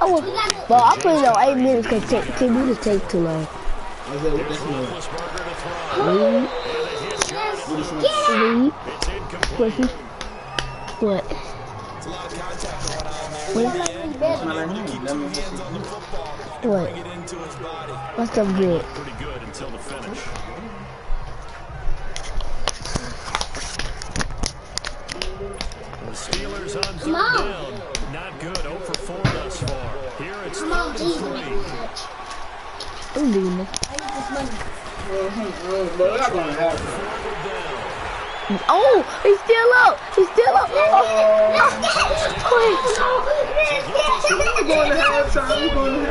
I was, well, I'm putting on 8 minutes because 10 minutes take too long. I said, what this mean? Roethlisberger to throw. Leave, leave, It's incomplete. pussy. What? It's a lot of contact going on there. What? That's my name. Keep two hands on the football and What? bring it into his body. What's up good? Pretty good until the finish. The Steelers on third down. Not good. 0 for 4 thus far. Here it's Come on, 3rd Jesus. and 3. I'm doing this. But I'm gonna have it. Oh, he's still up. He's still up. We're going to halftime. We're going to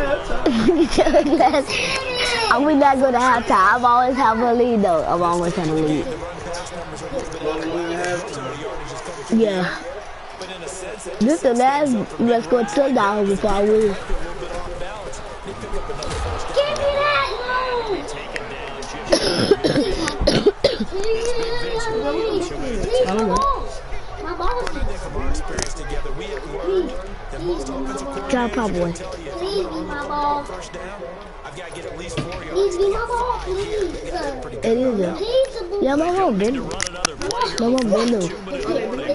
halftime. I'm not going to have time. I'm always having a lead, though. I'm always having a lead. But we're going to halftime. Yeah. This the last let's go touchdown before I win. Give me that, no. Taken down. I don't know. My ball is From our experience together, we have learned that most offensive Drop coordinators pop boy. tell you, Please be my ball. first down, I've got to get at least 4 yards. Please be my ball, please. It is a. Please, Yeah, my mom been. Run another play here. My mom been there. 2-minute warning.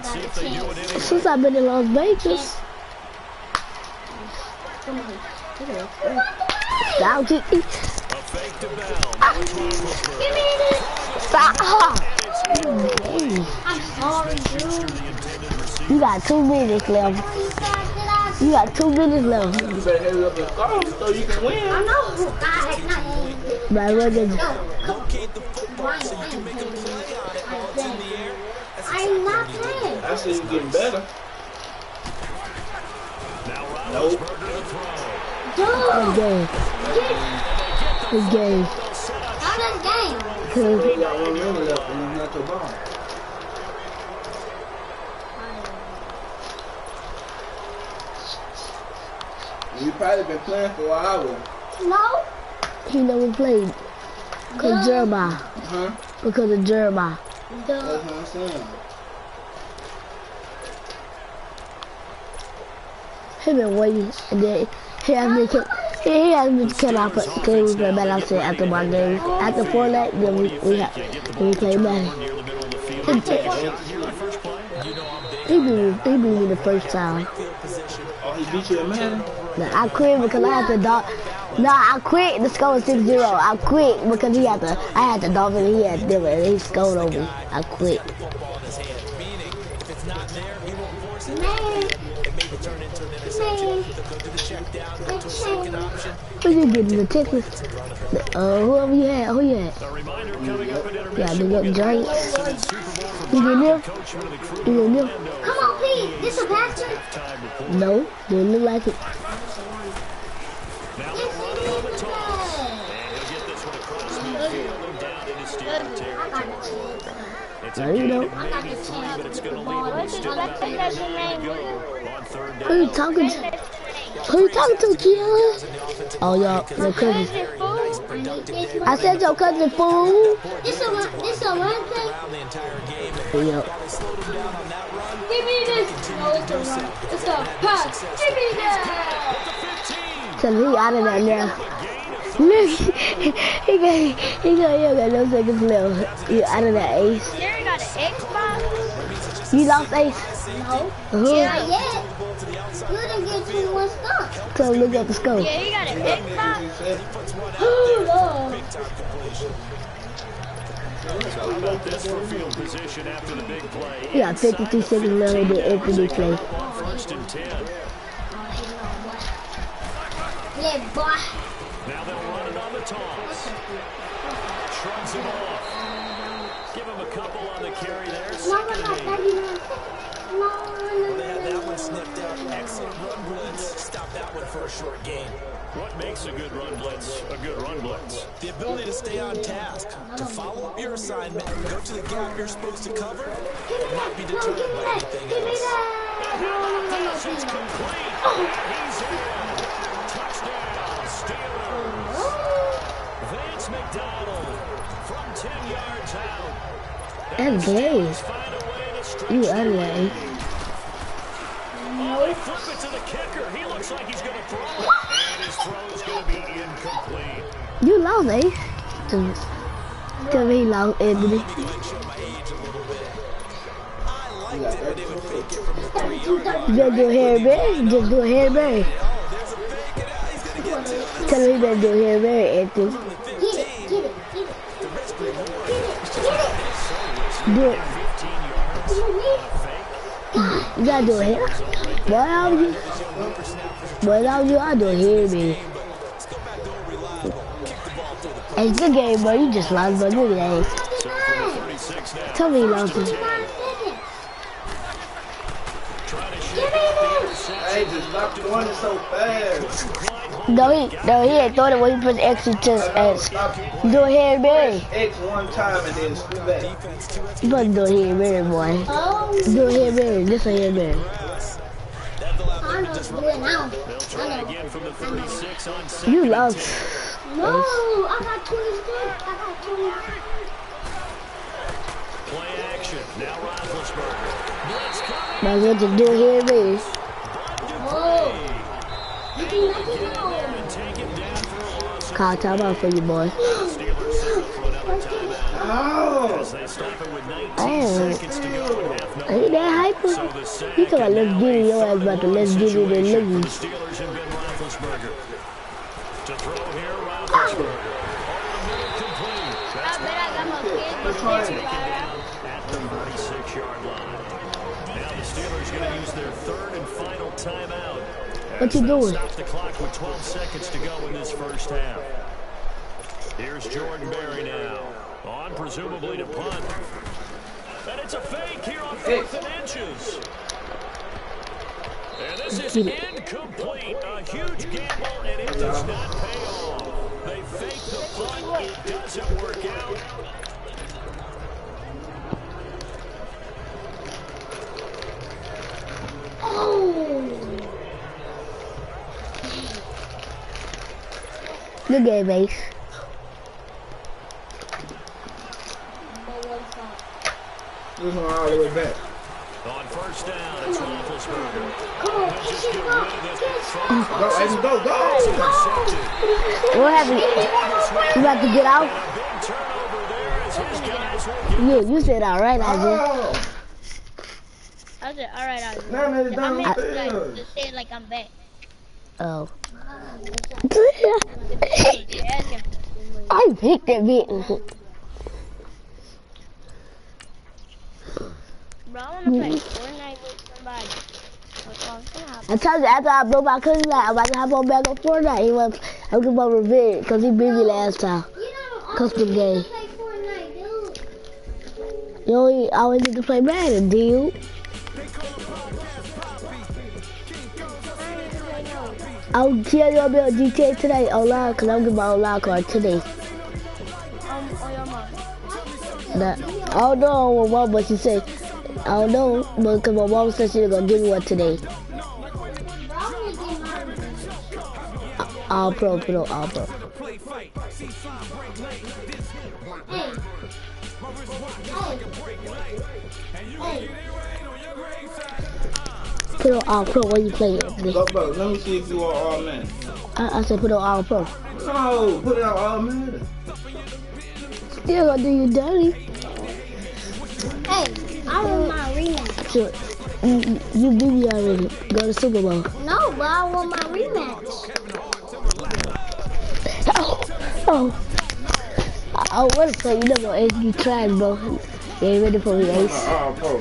See if they do it anyway. Since I've been in Las Vegas. Down to A fake to Bell. Give me this. stop. I'm sorry, dude. You got 2 minutes left. Did I You got 2 minutes left. You better hurry up and score so you can win. I know. God, Right, what did you? Locate the football so you can make a play on it while it's in the air. I'm not playing. I see you getting better. Now Nope. Roethlisberger to throw. Good game. Good game. How does game? You got 1 minute left and it's not your ball. You probably been playing for an hour. No. He never played. Because Duh. Jeremiah. Huh? Because of Jeremiah. That's what I'm saying. He been waiting, and then he asked me to can I play back outside after my game. After Fortnite, then we play back. He beat me the first time. Oh, he beat you at Madden? Nah, I quit because I had the dog. Nah, I quit. The score was 6-0. I quit because I had the Dolphin and he had them and he scored over me. I quit. Who you getting, the Texas? Whoever you had, who you had? Yeah, the little Giants. You getting them? You getting them? Come on, please. This a basket. No, didn't look like it. No, you don't. Who you talking to? Who you talking to, Kiara? Oh, your cousin. I said your cousin, fool. This a run thing. Yep. Give me this. No, it's a run. It's a pass. Give me that. Tell me he out of that now. Look, he got no seconds left. You out of that, Ace. Jerry got an Xbox? You lost, Ace? No. Uh-huh. Not yet. You didn't get too much stuff. Tell him look at the score. Yeah, he got an Xbox. How about this for field position after the big play? He got 52 seconds left in the Anthony play. First and 10. Yeah, boy. Now they'll run it on the toss. Shrugs him off. Give him a couple on the carry there. No, Second no, and 8. no. They had that one snipped out. Excellent run blitz. Stop that one for a short gain. What makes a good run blitz a good run blitz? The ability to stay on task, to follow up your assignment, go to the gap you're supposed to cover, and not be deterred by anything else. Pass is complete. He's in. Touchdown, Steelers. Vance McDonald from 10 yards out. That's gay. Find a way to stretch You the out of that, lead. Ace. Oh, they flip it to the kicker. He looks like he's going to throw it. And his throw is going to be incomplete. You lost, Ace. Tell me he lost, Anthony. Just do Harry Berry. Just do Harry Berry. Tell him he better do Harry Berry, Anthony. Get it. Do it. You gotta do it. Boy, I'll do it here, baby. It's the game, bro. You just lost, bro. Look at that. Tell me you lost it. Hey, just stop doing it so fast. No, he had thought it when he pressed X to S. Do it here, baby. X one time and then screw back. You better do it here, baby, boy. Do it here, baby. This one here, baby. I know what to do it now. I know. Again from the 36 on second. You lost. No, I got 26. I got 20. Play action. Now Roethlisberger. Blitz coming. Might as well just do it here, baby. Oh. You can let it go. And take him down for a loss. Call timeout for you, boy. Steelers set to throw another timeout. Oh! As they stop it with 19 Damn. seconds to go in half. No. Ain't that hyper? So the sack You talking about let's get it, your ass about to let's get it and situation for the lose. Steelers and Ben Roethlisberger. To throw here, Roethlisberger. Complete. I bet I got my kid this Taken down at the 36-yard line. Now the Steelers going to use their third and final timeout What you doing? Stop the clock with 12 seconds to go in this first half. Here's Jordan Berry now. On presumably to punt. And it's a fake here on 4th and inches. And this is incomplete. A huge gamble, and it does not pay off. They fake the punt. It doesn't work out. Good game, Ace. This one all the way back. On first down, it's Roethlisberger. Go, Ace, go, go! What happened? You about to get out? You said all right, I did. I said, all right, No, no, I meant no, like, to say it like I'm back. Oh. I picked that bit. Bro, I want to play Fortnite with somebody. I told you after I broke my cousin out, I'm about to hop on back on Fortnite. I'm getting my revenge because he beat me last time. Custom game. You only always need to play Madden, dude. I'll tell you about GTA today online because I'm getting my online card today. On your mom. I don't know what mom, but she said, I don't know, because my mom said she was going to give me one today. All pro, put on all pro. Put on all pro when you play it. Go, bro, let me see if you are all man. I said put on all pro. No, put it out all man. Still gonna do you dirty. Hey, I want my rematch. Sure. You beat me already. Go to Super Bowl. No, but I want my rematch. Oh. I want to play. You never Ace. You tried, bro. You ain't ready for me, Ace. All pro.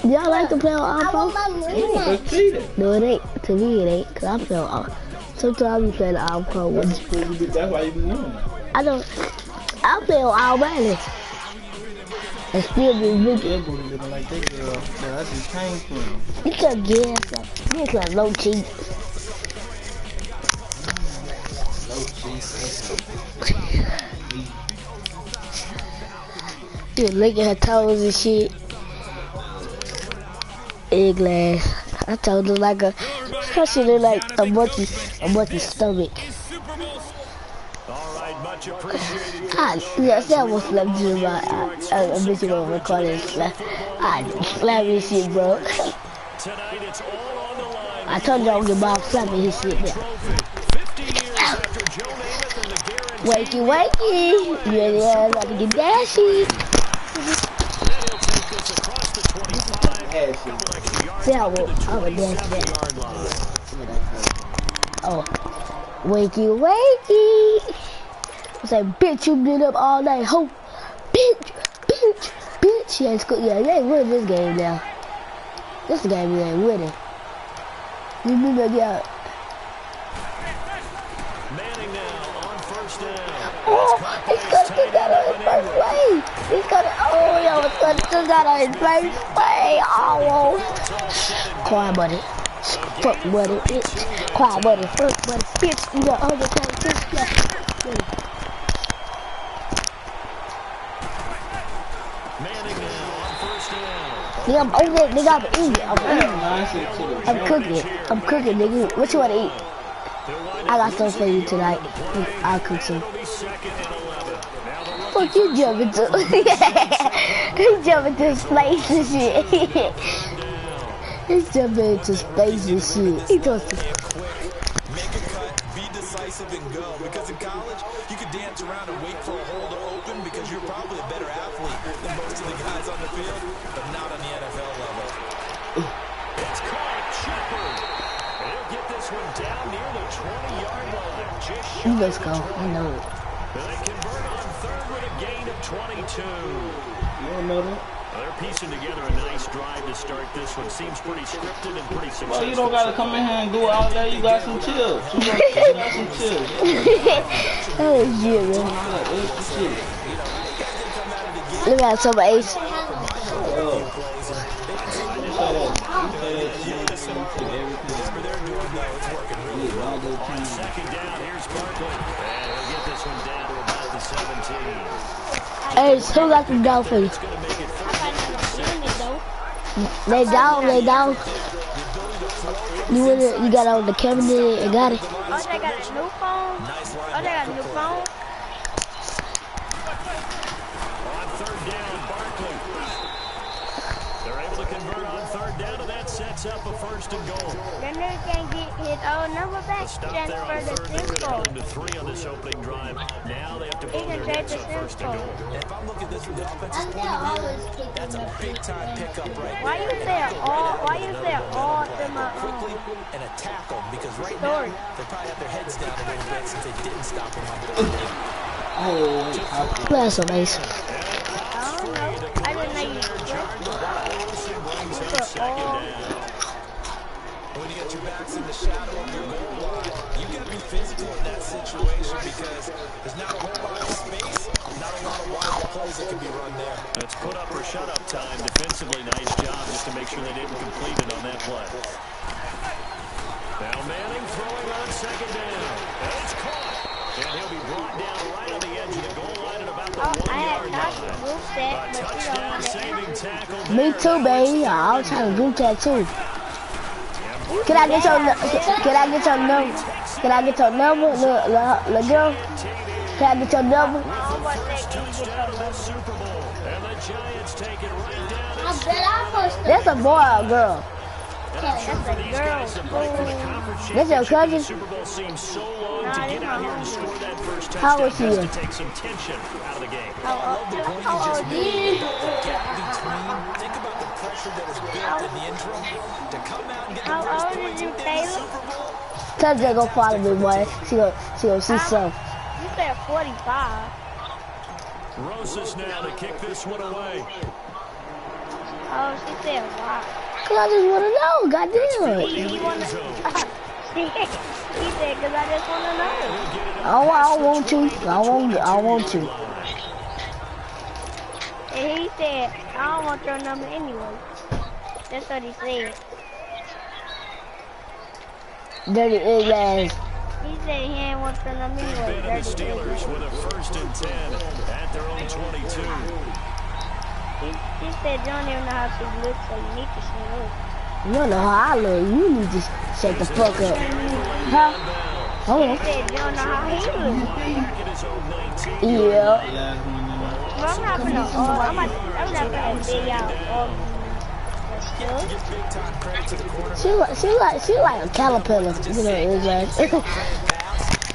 Y'all like to play on all I pro? want my rematch. Let's cheat it. No, it ain't. To me, it ain't. Because I play on all. Sometimes I be playing all pro with you. That's why you be winning. I don't. I play on all money. And still be rich. Everybody living like that girl. Yeah, that's just came from. You can guess. You can low cheat. You licking her toes and shit. Egg glass. I told her like a. Her shit look like a monkey stomach. Yes, I was slapped you, but I bet you don't record it. I slap his shit, bro. I told you I was about to slap his shit, yeah. Wakey, wakey. You ready about to get dashy? Yeah, I'm a dash that. Oh. Wakey, wakey. I say, bitch, you been up all night, ho. Bitch. Yeah, you ain't winning this game now. This game you ain't winning. You been up, yeah. Manning now on first down. Oh, he's gonna do that on his first play. He's gonna do that on his first play. Oh, quiet, buddy. Fuck, buddy, bitch. Quiet, buddy. Fuck, buddy, bitch. You got all the time, bitch. Nigga, I'm over it, nigga, I'm eating. I'm cooking, nigga. What you wanna eat? I got stuff for you tonight. I'll cook some. Fuck you jumping to? He's jumping to space and shit. He's jumping into space and shit. He does this. Make a cut, be decisive and go. Because in college, you could dance around and wait for a hole to open because you're probably a better athlete than most of the guys on the field, but not on the NFL level. It's caught. Shepard. He'll get this one down near the 20-yard line. Just shy. Let's go. I know it. They convert on third with a gain of 22. You don't know that? They're piecing together a nice drive to start this one. Seems pretty scripted and pretty successful. Well, you don't gotta come in here and go out there. You got some chills. You got some chills. Oh, shit, man. Look at some ace. Second down, here's Barkley. And he'll get this one down to about the 17. Hey, still got some Dolphins. They down. You got on the cabinet and got it. Oh, they got a new phone? On third down, Barkley. They're able to convert on third down, and that sets up a first and goal. Then they can get his old number back. Stop there on Transfer third. the They're going to simple. go to 3 on this opening drive. Now they have to pull their necks up first and goal. If I'm looking at this from the offensive point of view, that's a big-time pickup right Why there. you say all to my Quickly and attack them, because right now story? they probably have their heads down a little bit since they didn't stop them on the That's amazing. I don't know. I didn't know you When you get your backs in the shadow of your goal line, you got to be physical in that situation because there's not a whole lot of space, not a lot of wide plays that can be run there. It's put up or shut up time. Defensively, nice job just to make sure they didn't complete it on that play. Now Manning throwing on second down. And it's caught. And he'll be brought down right on the edge of the goal line at about the 1-yard line. A touchdown-saving tackle there. Me too, baby. I was trying to group that too. Can I get your number? Can I get your number? Can I get your number, little girl? Can I get your number? That's a boy or a girl? That's a girl. That's your cousin? Super Bowl seems so long to get out here and score that first touchdown. How old is she? Has to take some tension out of the game. How old is you? Think about the pressure that is built in the interim to come out and get the How first old points is you, within the Taylor? Super Bowl. Cause they gonna follow me, boy. She gonna see some. You said 45. Rosas now to kick this one away. Oh, she said wow. Cause I just wanna know, goddamn. He wanna. He said, cause I just wanna know. I don't want to. I want to. And he said, I don't want your number anyway. That's what he said. Dirty egg ass. He said he ain't want your number anyway. And the Dirty Steelers with a 1st and 10 at their own 22. He said you don't even know how she looks, so you need to shut up. You don't know how I look. You need to shut the fuck up. Huh? Hold He on. said you don't know how he looks. Yeah. But I'm not gonna, I'm not gonna dig out all the stuff. She like a caterpillar. You know, it's like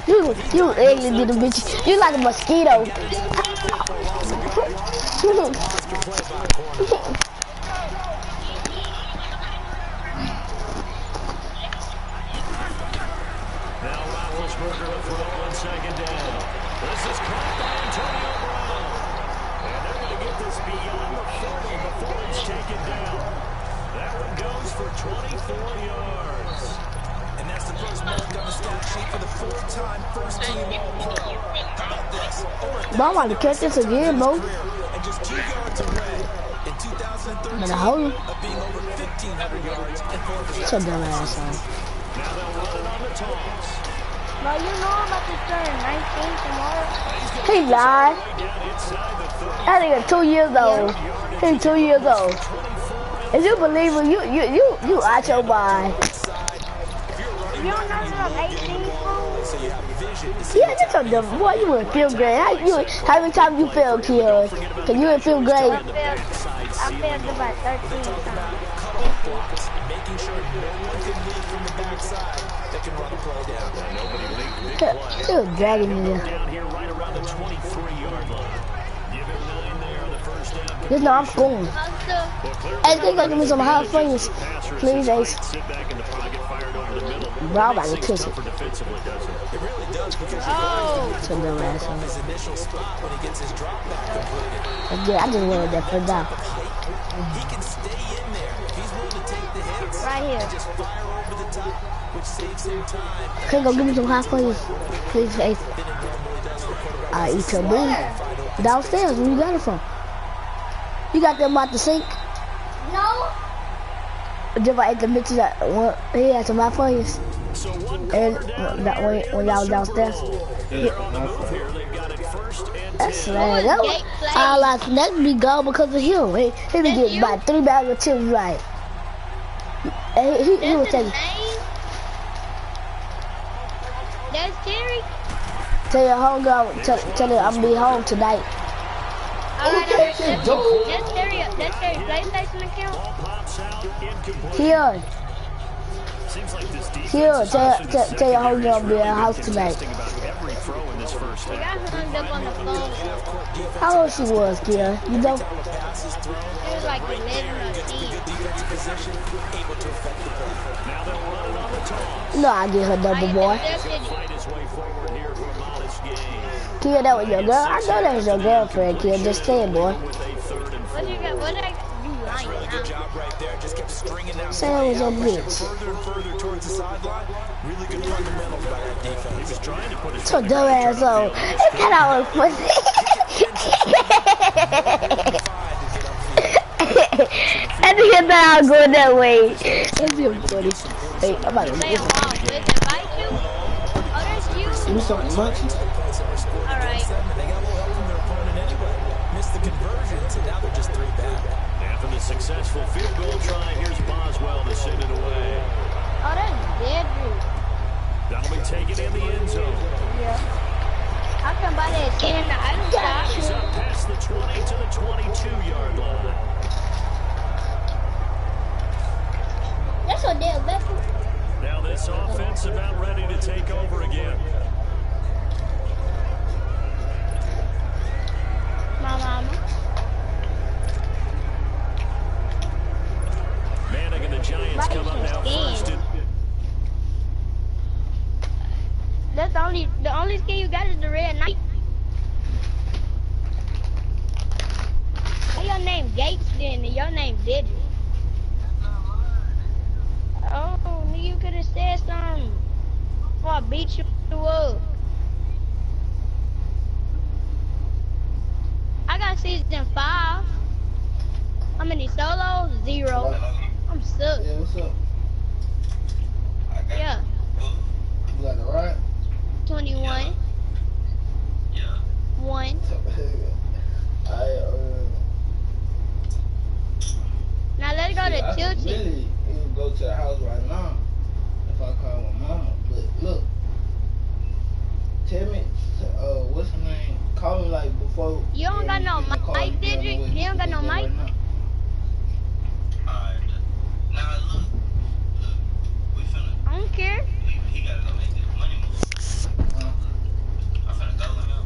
you ugly little bitch. You like a mosquito. Now Roethlisberger to throw on second down. This is caught by Antonio Brown. And they're going to get this beyond the 40 before it's taken down. That one goes for 24 yards. And that's the first mark on the stat sheet for the 4-time first-team All-Pro. How about this? But I'm about to catch this again, bro. And just 2 yards away in 2013 Better hold him. of being over 1,500 yards and 4 possessions. Shut that ass on. Now they'll run it on the toss. But you know I'm about to turn 19 tomorrow. He lied. Way down inside the 30. That nigga 2 years old. He's 2 years old. If you believe it, you out your mind. You don't know that I'm 18, fool? So you have vision to see Yeah, that's a dumb boy. You wouldn't feel great. How many times you failed, kid? Cause you didn't feel great. I failed about 13 times. making sure no one can lead from the backside that can run a play down. Nobody leaked big play. Still dragging me there. Down here right around the 23-yard line. Give him 9 there on the first down. Just know I'm going. Hey, they gonna give me some hot fingers. Please, Ace. Sit back in the pocket, fired over the middle. Bro, I'm about to kiss it. Defensively, doesn't it? It really does. Oh. So dumb asshole. his initial spot when he gets his drop back completed. Yeah, I just wanted that for now. He can stay in there if he's willing to take the hits Right here. and just fire over the top, which saves him time. Can go give me some hot plays. Please, hey. I eat your booty. Downstairs, where you got it from? You got them out the sink? No. Just I ate the bitches that he had some hot plays. So one And corner down when y'all was downstairs. They're on the move here. They've got it first and That's 10. right. That was, all I that be gone because of him. He be getting about 3 bags of chips right. And he was taking. That's Terry. Tell your homegirl, tell her I'm gonna be home tonight. Alright, that's Terry. That's Terry PlayStation account. Ball pops out, incomplete. Here, Seems like this defense here, is tell your homegirl I'll be at her house tonight. contesting about every throw in this first We half. got hung up on the phone. How old she was, Kia? You know? It was like 11 or 10. Now they'll run it on the toss. No, I get her number, boy. Fight his way forward here for a modest gain. Kia, that was your girl. I know that was your girlfriend, Kia. Just saying, boy. With a third and What you got? What I you lying now? Job right there, just kept stringing that Say that was your bitch. further and further towards the sideline. Really good fundamentals by that defense. he was trying to put his So dumb asshole. It cut out with pussy. I think I thought I was going that way. That's even funny. Hey, I'm about to Say get I'm wrong. Did they invite you? Oh, that's you. Do something much. Alright. They got a little help from their opponent anyway. Missed the conversions, and now they're just 3 back. After the successful field goal try, here's Boswell to send it away. Oh, that's Dedrick. That'll be taken in the end zone. Yeah. I come by that cannon. I don't stop. He's up past the 20 to the 22-yard line. That's what they're looking. Now this offense about ready to take over again. My mama. Manning and the Giants come up now first. That's the only skin you got is the red knight. Why your name Gates then and your name Dedrick? Oh, you could have said something before I beat you up. I got season 5. How many solos? 0. I'm stuck. Yeah, what's up? Yeah. You got it right? 21. 1. Now let's go to I could Tilted. really even go to the house right now if I call my mama. But look, tell me, what's her name? Call me like before. You don't got no mic, did you? You don't got no mic? I don't care. He gotta go make this money move. I'm finna go with him.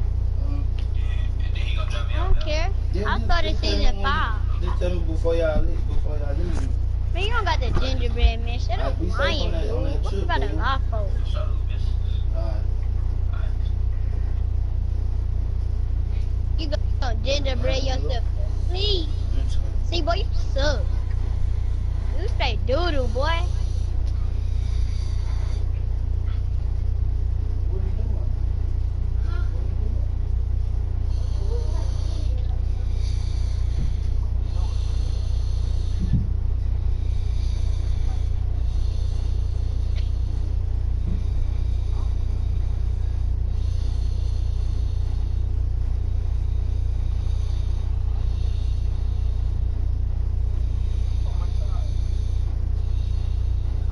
And then he gonna drop me I out. don't care. I started season 5. Just tell me before y'all leave. Man, you don't got the gingerbread, man. Shut up Be safe lying, on that dude. What you trip, got a baby. lie for? So, bitch. Alright. You gonna gingerbread yourself. Please. See, boy, you suck. You straight doo-doo, boy.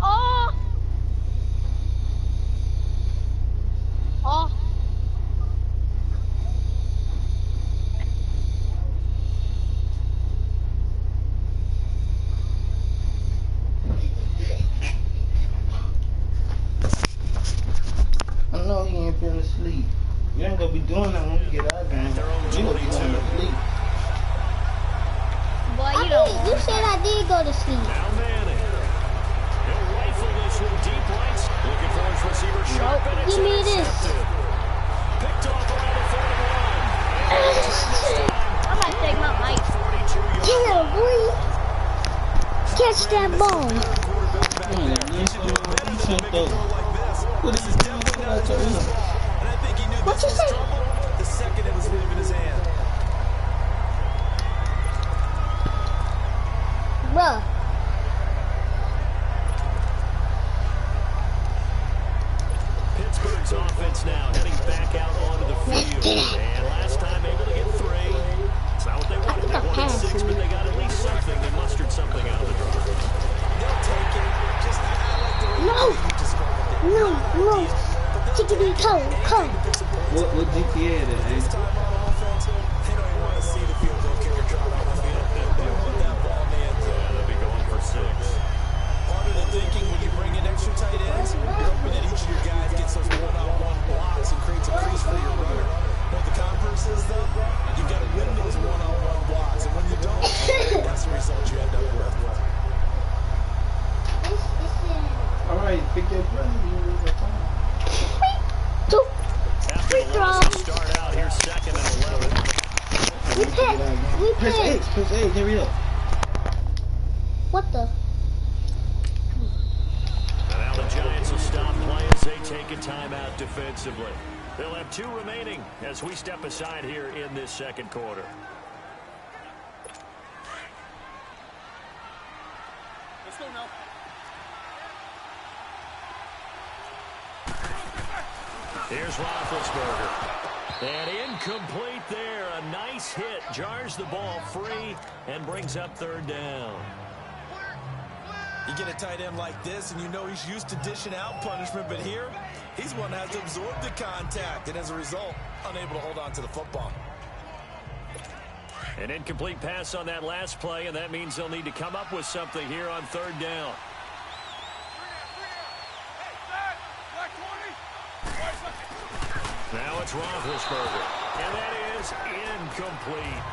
Oh! Oh! I know he ain't feeling asleep. You ain't gonna be doing that when we get out of here. Their own You gonna be 22. going to sleep. Boy, you You don't. said I did go to sleep. Now Manning. He'll rifle this one deep right. Looking for his receiver sharp. And it's Give me this. intercepted. picked off around the 41. I might take my mic. Yeah, boy. Catch that ball. What you say? The second it was leaving his hand. Bruh. Pittsburgh's offense now heading back out onto the field. And last time able to get 3. It's not what they wanted. They wanted 6, but they got at least something. They mustered something out of the drive. They'll take it. Just I like the way No. you described it. No. Tickety toe. What GTA it is? This time on offense, they don't even want to see the field goal kicker drop on the field. They want that ball in the end zone. Yeah, they'll be going for 6. Part of the thinking when you bring in extra tight ends, you're hoping that each of your guys gets those one-on-one blocks and creates a crease for your runner. You know what the converse is, though? You got to win those one-on-one blocks, and when you don't, that's the result you end up with. All right, pick your brother. After the loss, we start out here second and 11. Press X, hurry up. What the? And now the Giants will stop play as they take a timeout defensively. They'll have 2 remaining as we step aside here in this second quarter. Let's go now. Here's Roethlisberger. And incomplete there. A nice hit. Jars the ball free and brings up 3rd down. You get a tight end like this, and you know he's used to dishing out punishment, but here, he's one that has to absorb the contact, and as a result, unable to hold on to the football. An incomplete pass on that last play, and that means they'll need to come up with something here on 3rd down. Now it's Roethlisberger, and that is incomplete.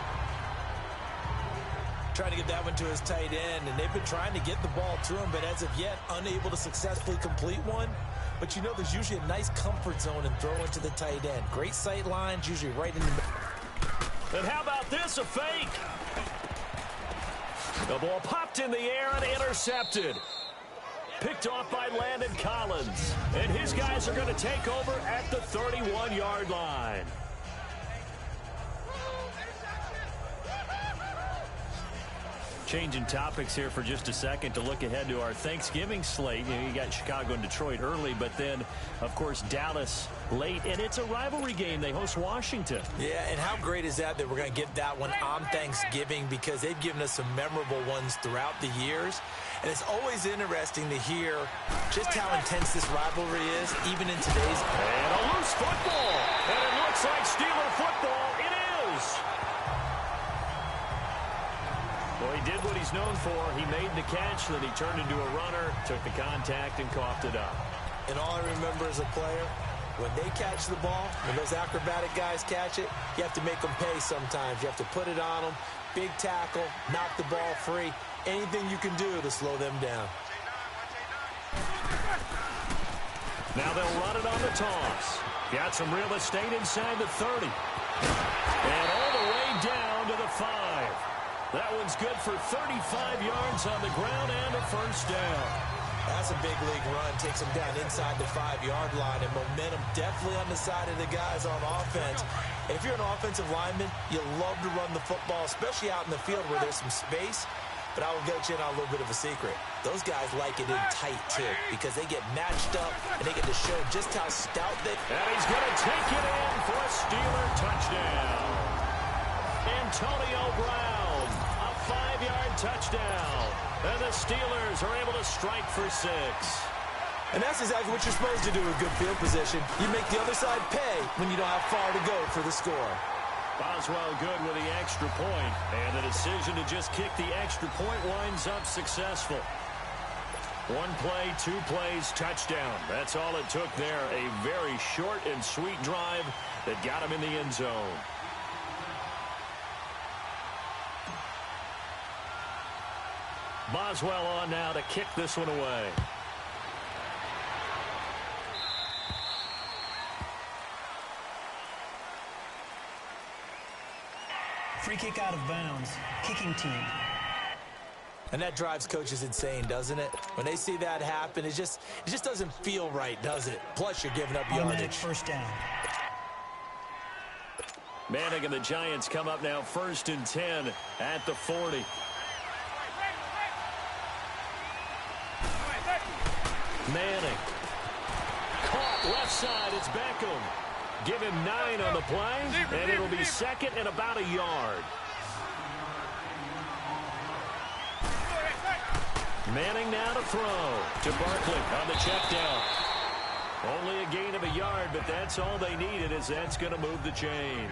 Trying to get that one to his tight end, and they've been trying to get the ball to him, but as of yet, unable to successfully complete one. But you know there's usually a nice comfort zone and throw into the tight end. Great sight lines, usually right in the middle. And how about this, a fake? The ball popped in the air and intercepted. Picked off by Landon Collins. And his guys are going to take over at the 31-yard line. Changing topics here for just a second to look ahead to our Thanksgiving slate. You got Chicago and Detroit early, but then, of course, Dallas late. And it's a rivalry game. They host Washington. Yeah, and how great is that we're going to get that one on Thanksgiving, because they've given us some memorable ones throughout the years. And it's always interesting to hear just how intense this rivalry is, even in today's. And a loose football. And it looks like Steeler football. It is. Well, he did what he's known for. He made the catch, then he turned into a runner, took the contact, and coughed it up. And all I remember as a player, when they catch the ball, when those acrobatic guys catch it, you have to make them pay sometimes. You have to put it on them, big tackle, knock the ball free, anything you can do to slow them down. Now they'll run it on the toss. Got some real estate inside the 30. And all the way down to the 5. That one's good for 35 yards on the ground and a first down. That's a big league run. Takes them down inside the 5-yard line, and momentum definitely on the side of the guys on offense. And if you're an offensive lineman, you love to run the football, especially out in the field where there's some space. But I will get you in on a little bit of a secret. Those guys like it in tight, too, because they get matched up, and they get to show just how stout they... And he's going to take it in for a Steeler touchdown. Antonio Brown, a 5-yard touchdown. And the Steelers are able to strike for 6. And that's exactly what you're supposed to do in good field position. You make the other side pay when you don't have far to go for the score. Boswell good with the extra point. And the decision to just kick the extra point winds up successful. 1 play, 2 plays, touchdown. That's all it took there. A very short and sweet drive that got him in the end zone. Boswell on now to kick this one away. Free kick out of bounds. Kicking team. And that drives coaches insane, doesn't it? When they see that happen, it just doesn't feel right, does it? Plus, you're giving up yardage. First down. Manning and the Giants come up now 1st and 10 at the 40. Manning. Caught left side. It's Beckham. Give him 9 on the play, and it'll be 2nd and about a yard. Manning now to throw to Barkley on the check down. Only a gain of a yard, but that's all they needed, as that's going to move the chains.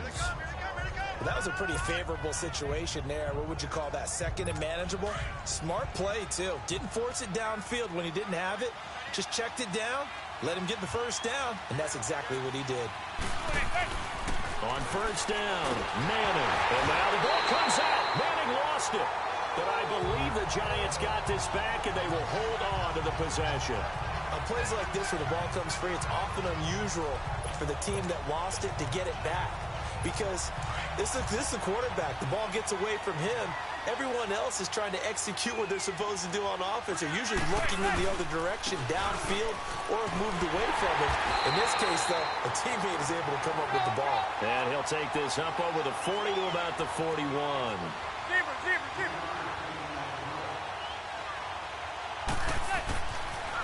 Well, that was a pretty favorable situation there. What would you call that? 2nd and manageable? Smart play, too. Didn't force it downfield when he didn't have it. Just checked it down, let him get the first down, and that's exactly what he did. On 1st down, Manning. And now the ball comes out. Manning lost it. But I believe the Giants got this back, and they will hold on to the possession. On plays like this where the ball comes free, it's often unusual for the team that lost it to get it back. Because this is the quarterback. The ball gets away from him. Everyone else is trying to execute what they're supposed to do on offense. They're usually looking in the other direction, downfield, or have moved away from it. In this case, though, a teammate is able to come up with the ball. And he'll take this up over the 40 to about the 41.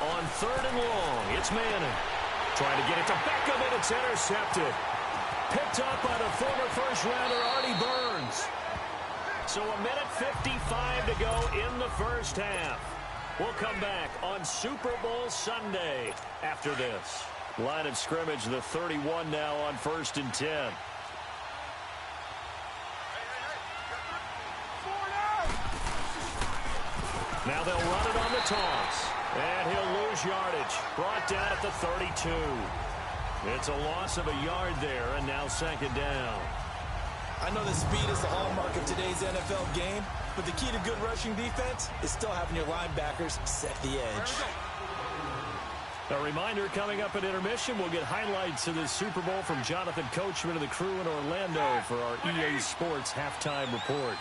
On 3rd and long, it's Manning. Trying to get it to Beckham, and it's intercepted. Picked up by the former first-rounder, Artie Burns. So 1:55 to go in the first half. We'll come back on Super Bowl Sunday after this. Line of scrimmage, the 31 now on 1st and 10. Now they'll run it on the toss. And he'll lose yardage. Brought down at the 32. It's a loss of a yard there, and now 2nd down. I know that speed is the hallmark of today's NFL game, but the key to good rushing defense is still having your linebackers set the edge. A reminder, coming up at intermission, we'll get highlights of this Super Bowl from Jonathan Coachman and the crew in Orlando for our EA Sports halftime report.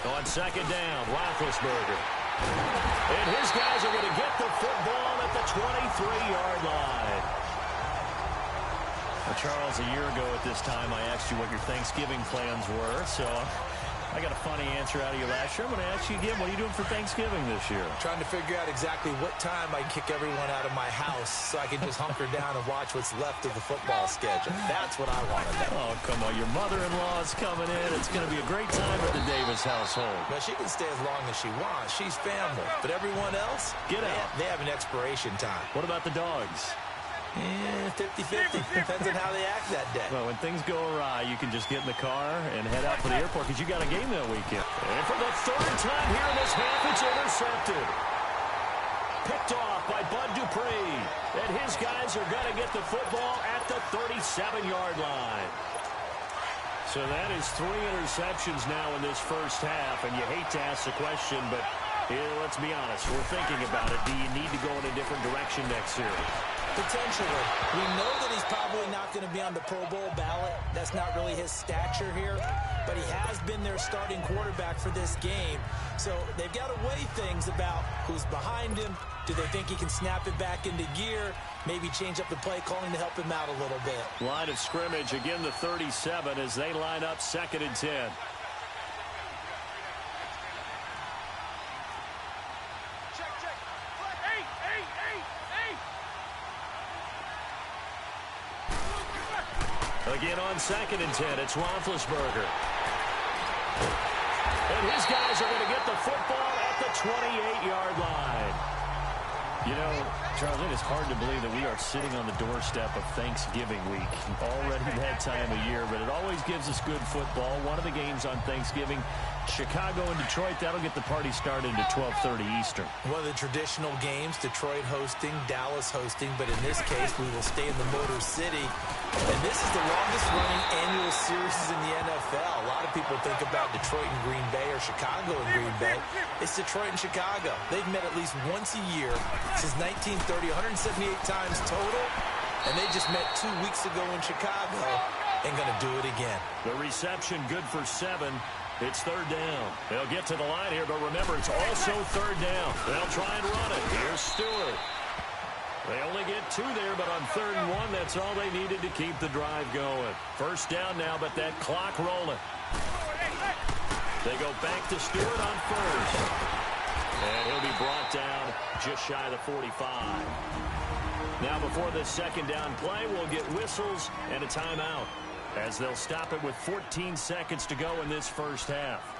On 2nd down, Roethlisberger. And his guys are going to get the football at the 23-yard line. Well, Charles, a year ago at this time, I asked you what your Thanksgiving plans were, so I got a funny answer out of you last year. I'm going to ask you again, what are you doing for Thanksgiving this year? Trying to figure out exactly what time I can kick everyone out of my house so I can just hunker down and watch what's left of the football schedule. That's what I want to know. Oh, come on. Your mother-in-law is coming in. It's going to be a great time at the Davis household. Well, she can stay as long as she wants. She's family. But everyone else, get out. They have an expiration time. What about the dogs? 50-50. Depends on how they act that day. Well, when things go awry, you can just get in the car and head out for the airport because you got a game that weekend. And for the 3rd time here in this half, it's intercepted. Picked off by Bud Dupree. And his guys are going to get the football at the 37-yard line. So that is 3 interceptions now in this first half. And you hate to ask the question, but let's be honest. We're thinking about it. Do you need to go in a different direction next year? Potentially. We know that he's probably not going to be on the Pro Bowl ballot. That's not really his stature here. But he has been their starting quarterback for this game. So they've got to weigh things about who's behind him. Do they think he can snap it back into gear? Maybe change up the play calling to help him out a little bit. Line of scrimmage, again the 37 as they line up 2nd and 10. Again on 2nd and 10, it's Roethlisberger. And his guys are going to get the football at the 28-yard line. You know, Charles, it is hard to believe that we are sitting on the doorstep of Thanksgiving week. Already that time of year, but it always gives us good football. One of the games on Thanksgiving, Chicago and Detroit, that'll get the party started at 12:30 Eastern. One of the traditional games, Detroit hosting, Dallas hosting, but in this case, we will stay in the Motor City. And this is the longest-running annual series in the NFL. A lot of people think about Detroit and Green Bay or Chicago and Green Bay. It's Detroit and Chicago. They've met at least once a year since 1930, 178 times total. And they just met 2 weeks ago in Chicago. and going to do it again. The reception good for 7. It's 3rd down. They'll get to the line here, but remember, it's also 3rd down. They'll try and run it. Here's Stewart. They only get 2 there, but on 3rd and 1, that's all they needed to keep the drive going. 1st down now, but that clock rolling. They go back to Stewart on 1st. And he'll be brought down just shy of the 45. Now before this 2nd down play, we'll get whistles and a timeout, as they'll stop it with 14 seconds to go in this 1st half.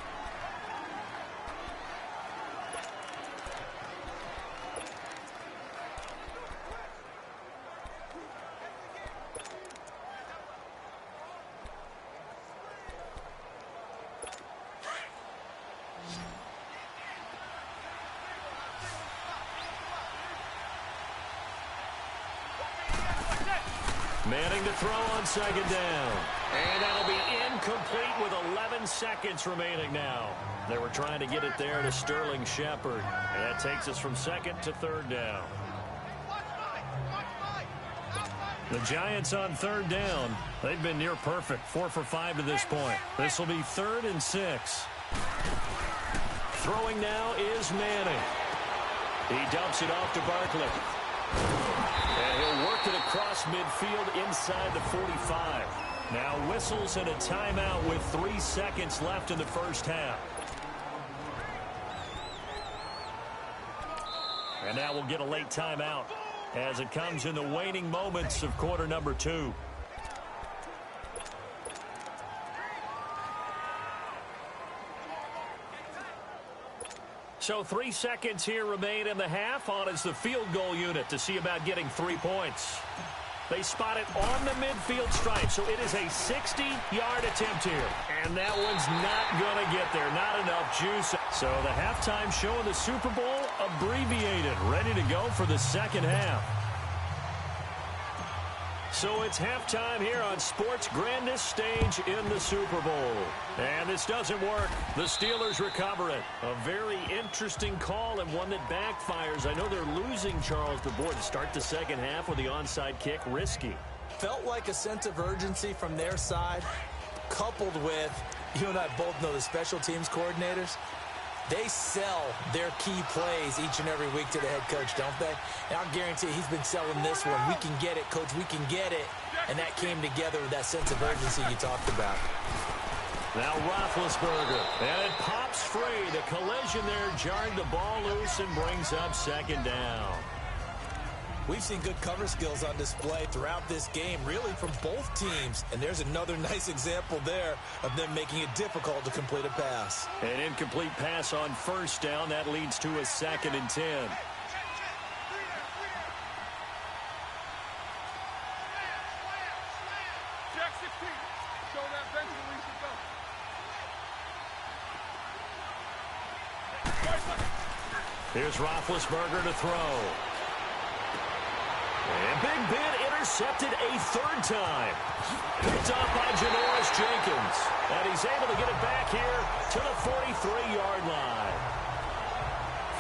Manning to throw on 2nd down. And that'll be incomplete with 11 seconds remaining now. They were trying to get it there to Sterling Shepard. And that takes us from 2nd to 3rd down. The Giants on 3rd down. They've been near perfect, 4 for 5 to this point. This will be 3rd and 6. Throwing now is Manning. He dumps it off to Barkley. And he'll work it across midfield inside the 45. Now whistles and a timeout with 3 seconds left in the 1st half. And now we'll get a late timeout as it comes in the waning moments of quarter number 2. So 3 seconds here remain in the half. On is the field goal unit to see about getting 3 points. They spot it on the midfield stripe, so it is a 60-yard attempt here. And that one's not going to get there. Not enough juice. So the halftime show of the Super Bowl abbreviated, ready to go for the 2nd half. So it's halftime here on sports' grandest stage in the Super Bowl. And this doesn't work. The Steelers recover it. A very interesting call and one that backfires. I know they're losing, Charles, but boy, to start the 2nd half with the onside kick, risky. Felt like a sense of urgency from their side, coupled with, you and I both know the special teams coordinators. They sell their key plays each and every week to the head coach, don't they? And I'll guarantee he's been selling this one. We can get it, coach. We can get it. And that came together with that sense of urgency you talked about. Now Roethlisberger. And it pops free. The collision there jarred the ball loose and brings up 2nd down. We've seen good cover skills on display throughout this game, really from both teams. And there's another nice example there of them making it difficult to complete a pass. An incomplete pass on 1st down. That leads to a 2nd and 10. Here's Roethlisberger to throw. And big bid intercepted a 3rd time. Picked off by Janoris Jenkins. And he's able to get it back here to the 43-yard line.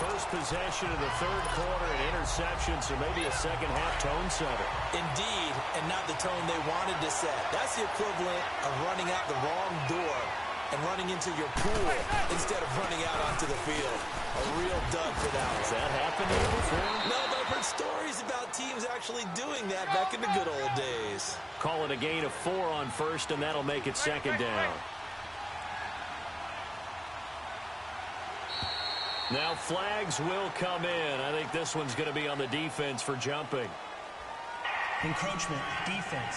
First possession of the 3rd quarter, an interception, so maybe a 2nd half tone setter. Indeed, and not the tone they wanted to set. That's the equivalent of running out the wrong door and running into your pool instead of running out onto the field. A real dud for that one. Has that happened here before? No, but I've heard stories about teams actually doing that back in the good old days. Call it a gain of 4 on 1st, and that'll make it 2nd down. Now flags will come in. I think this one's going to be on the defense for jumping. Encroachment, defense.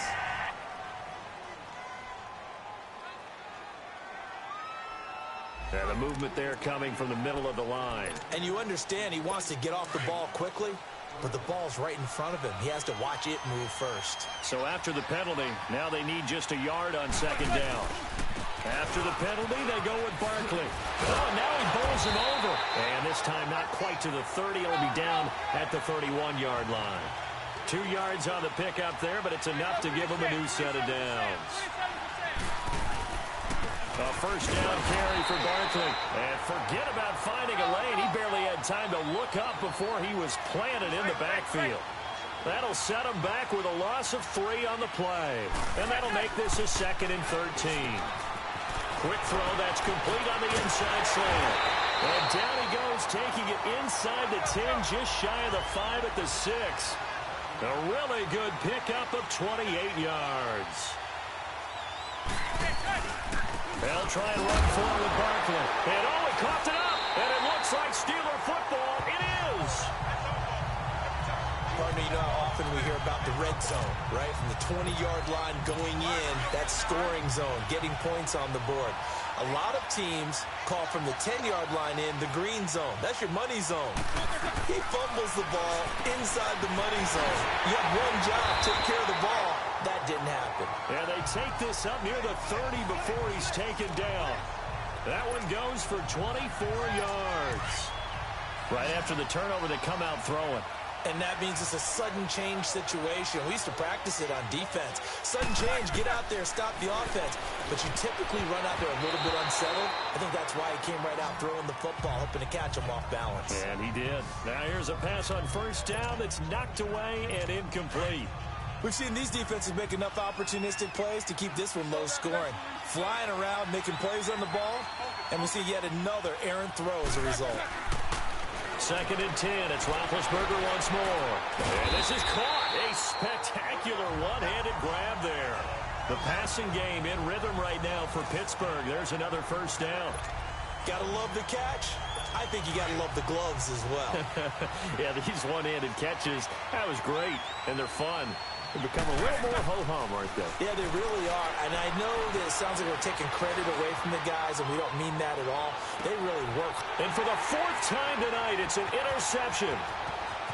And the movement there coming from the middle of the line. And you understand he wants to get off the ball quickly, but the ball's right in front of him. He has to watch it move first. So after the penalty, now they need just a yard on 2nd down. After the penalty, they go with Barkley. Oh, and now he bowls him over. And this time not quite to the 30. He'll be down at the 31-yard line. 2 yards on the pickup there, but it's enough to give him a new set of downs. A 1st down carry for Barkley. And forget about finding a lane. He barely had time to look up before he was planted in the backfield. That'll set them back with a loss of 3 on the play. And that'll make this a 2nd and 13. Quick throw, that's complete on the inside slant. And down he goes, taking it inside the 10, just shy of the 5 at the 6. A really good pickup of 28 yards. They'll try and run forward with Barkley. And he coughed it up. And it looks like Steeler football. It is. Partner, you know how often we hear about the red zone, right? From the 20-yard line going in, that scoring zone, getting points on the board. A lot of teams call from the 10-yard line in the green zone. That's your money zone. He fumbles the ball inside the money zone. You have one job, take care of the ball. That didn't happen. And they take this up near the 30 before he's taken down. That one goes for 24 yards. Right after the turnover, they come out throwing. And that means it's a sudden change situation. We used to practice it on defense. Sudden change, get out there, stop the offense. But you typically run out there a little bit unsettled. I think that's why he came right out throwing the football, hoping to catch him off balance. And he did. Now here's a pass on first down that's knocked away and incomplete. We've seen these defenses make enough opportunistic plays to keep this one low scoring. Flying around, making plays on the ball, and we see yet another errant throw as a result. 2nd and 10. It's Roethlisberger once more. And this is caught. A spectacular one-handed grab there. The passing game in rhythm right now for Pittsburgh. There's another first down. Gotta love the catch. I think you gotta love the gloves as well. Yeah, these one-handed catches, that was great. And they're fun. They become a little more ho-hum, aren't they? Yeah, they really are. And I know that it sounds like we're taking credit away from the guys, and we don't mean that at all. They really work. And for the 4th time tonight, it's an interception.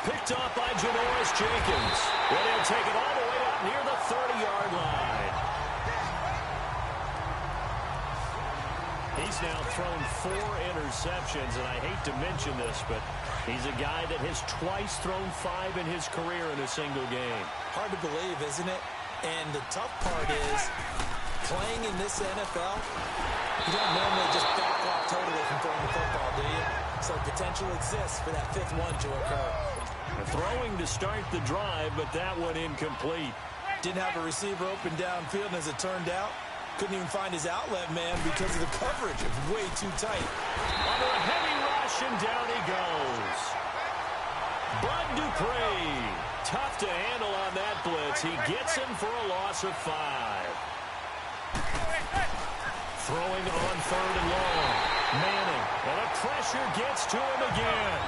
Picked off by Janoris Jenkins. And he'll take it all the way out near the 30-yard line. He's now thrown 4 interceptions, and I hate to mention this, but he's a guy that has twice thrown 5 in his career in a single game. Hard to believe, isn't it? And the tough part is, playing in this NFL, you don't normally just back off totally from throwing the football, do you? So potential exists for that 5th one to occur. Throwing to start the drive, but that one incomplete. Didn't have a receiver open downfield, and as it turned out, couldn't even find his outlet man because of the coverage. It was way too tight. Under a heavy rush, and down he goes. Bud Dupree. Tough to handle on that blitz. He gets him for a loss of 5. Throwing on 3rd and long. Manning. And the pressure gets to him again.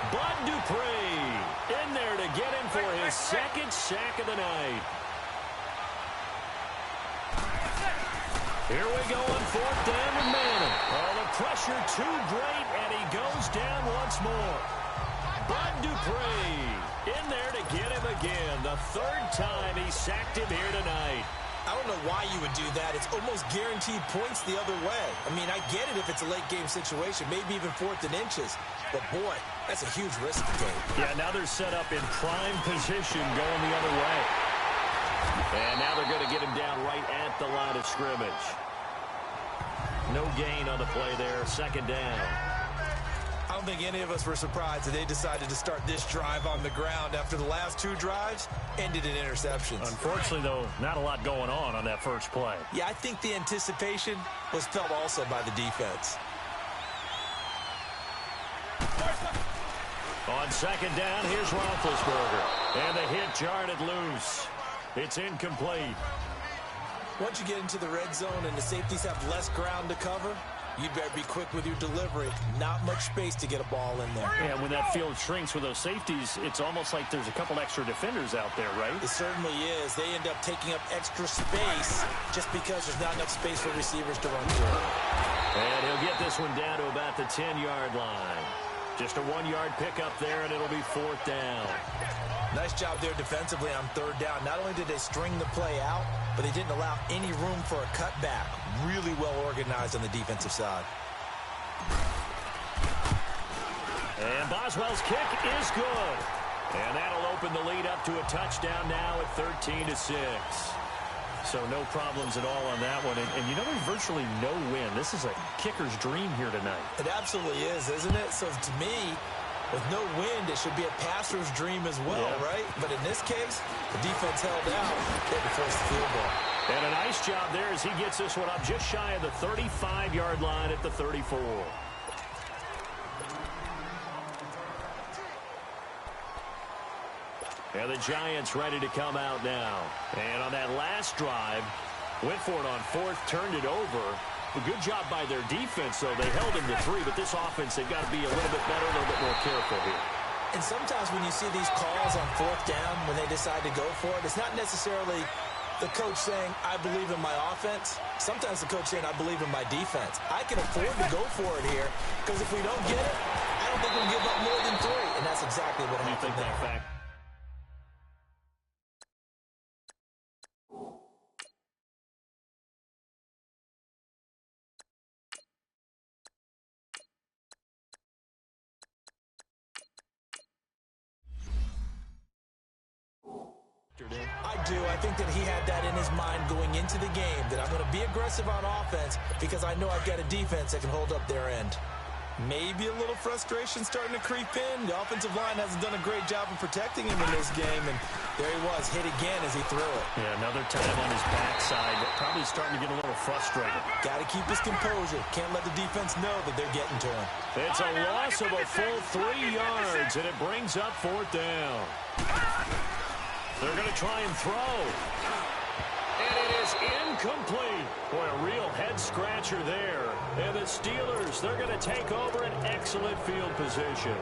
Bud Dupree in there to get him for his 2nd sack of the night. Here we go on 4th down with Manning. Oh, the pressure too great, and he goes down once more. Bud Dupree in there to get him again. The 3rd time he sacked him here tonight. I don't know why you would do that. It's almost guaranteed points the other way. I mean, I get it if it's a late game situation, maybe even 4th and inches. But, boy, that's a huge risk to take. Yeah, now they're set up in prime position going the other way. And now they're going to get him down right at the line of scrimmage. No gain on the play there. 2nd down. I don't think any of us were surprised that they decided to start this drive on the ground after the last 2 drives ended in interceptions. Unfortunately, though, not a lot going on that first play. Yeah, I think the anticipation was felt also by the defense. On 2nd down, here's Roethlisberger. And the hit jarred it loose. It's incomplete. Once you get into the red zone and the safeties have less ground to cover, you better be quick with your delivery. Not much space to get a ball in there. Yeah, when that field shrinks with those safeties, it's almost like there's a couple extra defenders out there, right? It certainly is. They end up taking up extra space just because there's not enough space for receivers to run through. And he'll get this one down to about the 10-yard line. Just a 1-yard pickup there, and it'll be 4th down. Nice job there defensively on 3rd down. Not only did they string the play out, but they didn't allow any room for a cutback. Really well organized on the defensive side. And Boswell's kick is good. And that'll open the lead up to a touchdown now at 13-6. So no problems at all on that one. And you know, there's virtually no win. This is a kicker's dream here tonight. It absolutely is, isn't it? So to me, With no wind, it should be a passer's dream as well, right? But in this case, the defense held out. They had to force the field goal. And a nice job there as he gets this one up just shy of the 35-yard line at the 34. And the Giants ready to come out now. And on that last drive, went for it on fourth, turned it over. A good job by their defense, though. They held him to 3, but this offense, they've got to be a little bit better, a little bit more careful here. And sometimes when you see these calls on fourth down, when they decide to go for it, it's not necessarily the coach saying, I believe in my offense. Sometimes the coach saying, I believe in my defense. I can afford to go for it here, because if we don't get it, I don't think we'll give up more than 3. And that's exactly what happened there. I do. I think that he had that in his mind going into the game, that I'm going to be aggressive on offense because I know I've got a defense that can hold up their end. Maybe a little frustration starting to creep in. The offensive line hasn't done a great job of protecting him in this game, and there he was, hit again as he threw it. Yeah, another time on his backside, probably starting to get a little frustrated. Got to keep his composure. Can't let the defense know that they're getting to him. It's a loss of a full 3 yards, and it brings up fourth down. They're going to try and throw. And it is incomplete. Boy, a real head-scratcher there. And the Steelers, they're going to take over an excellent field position.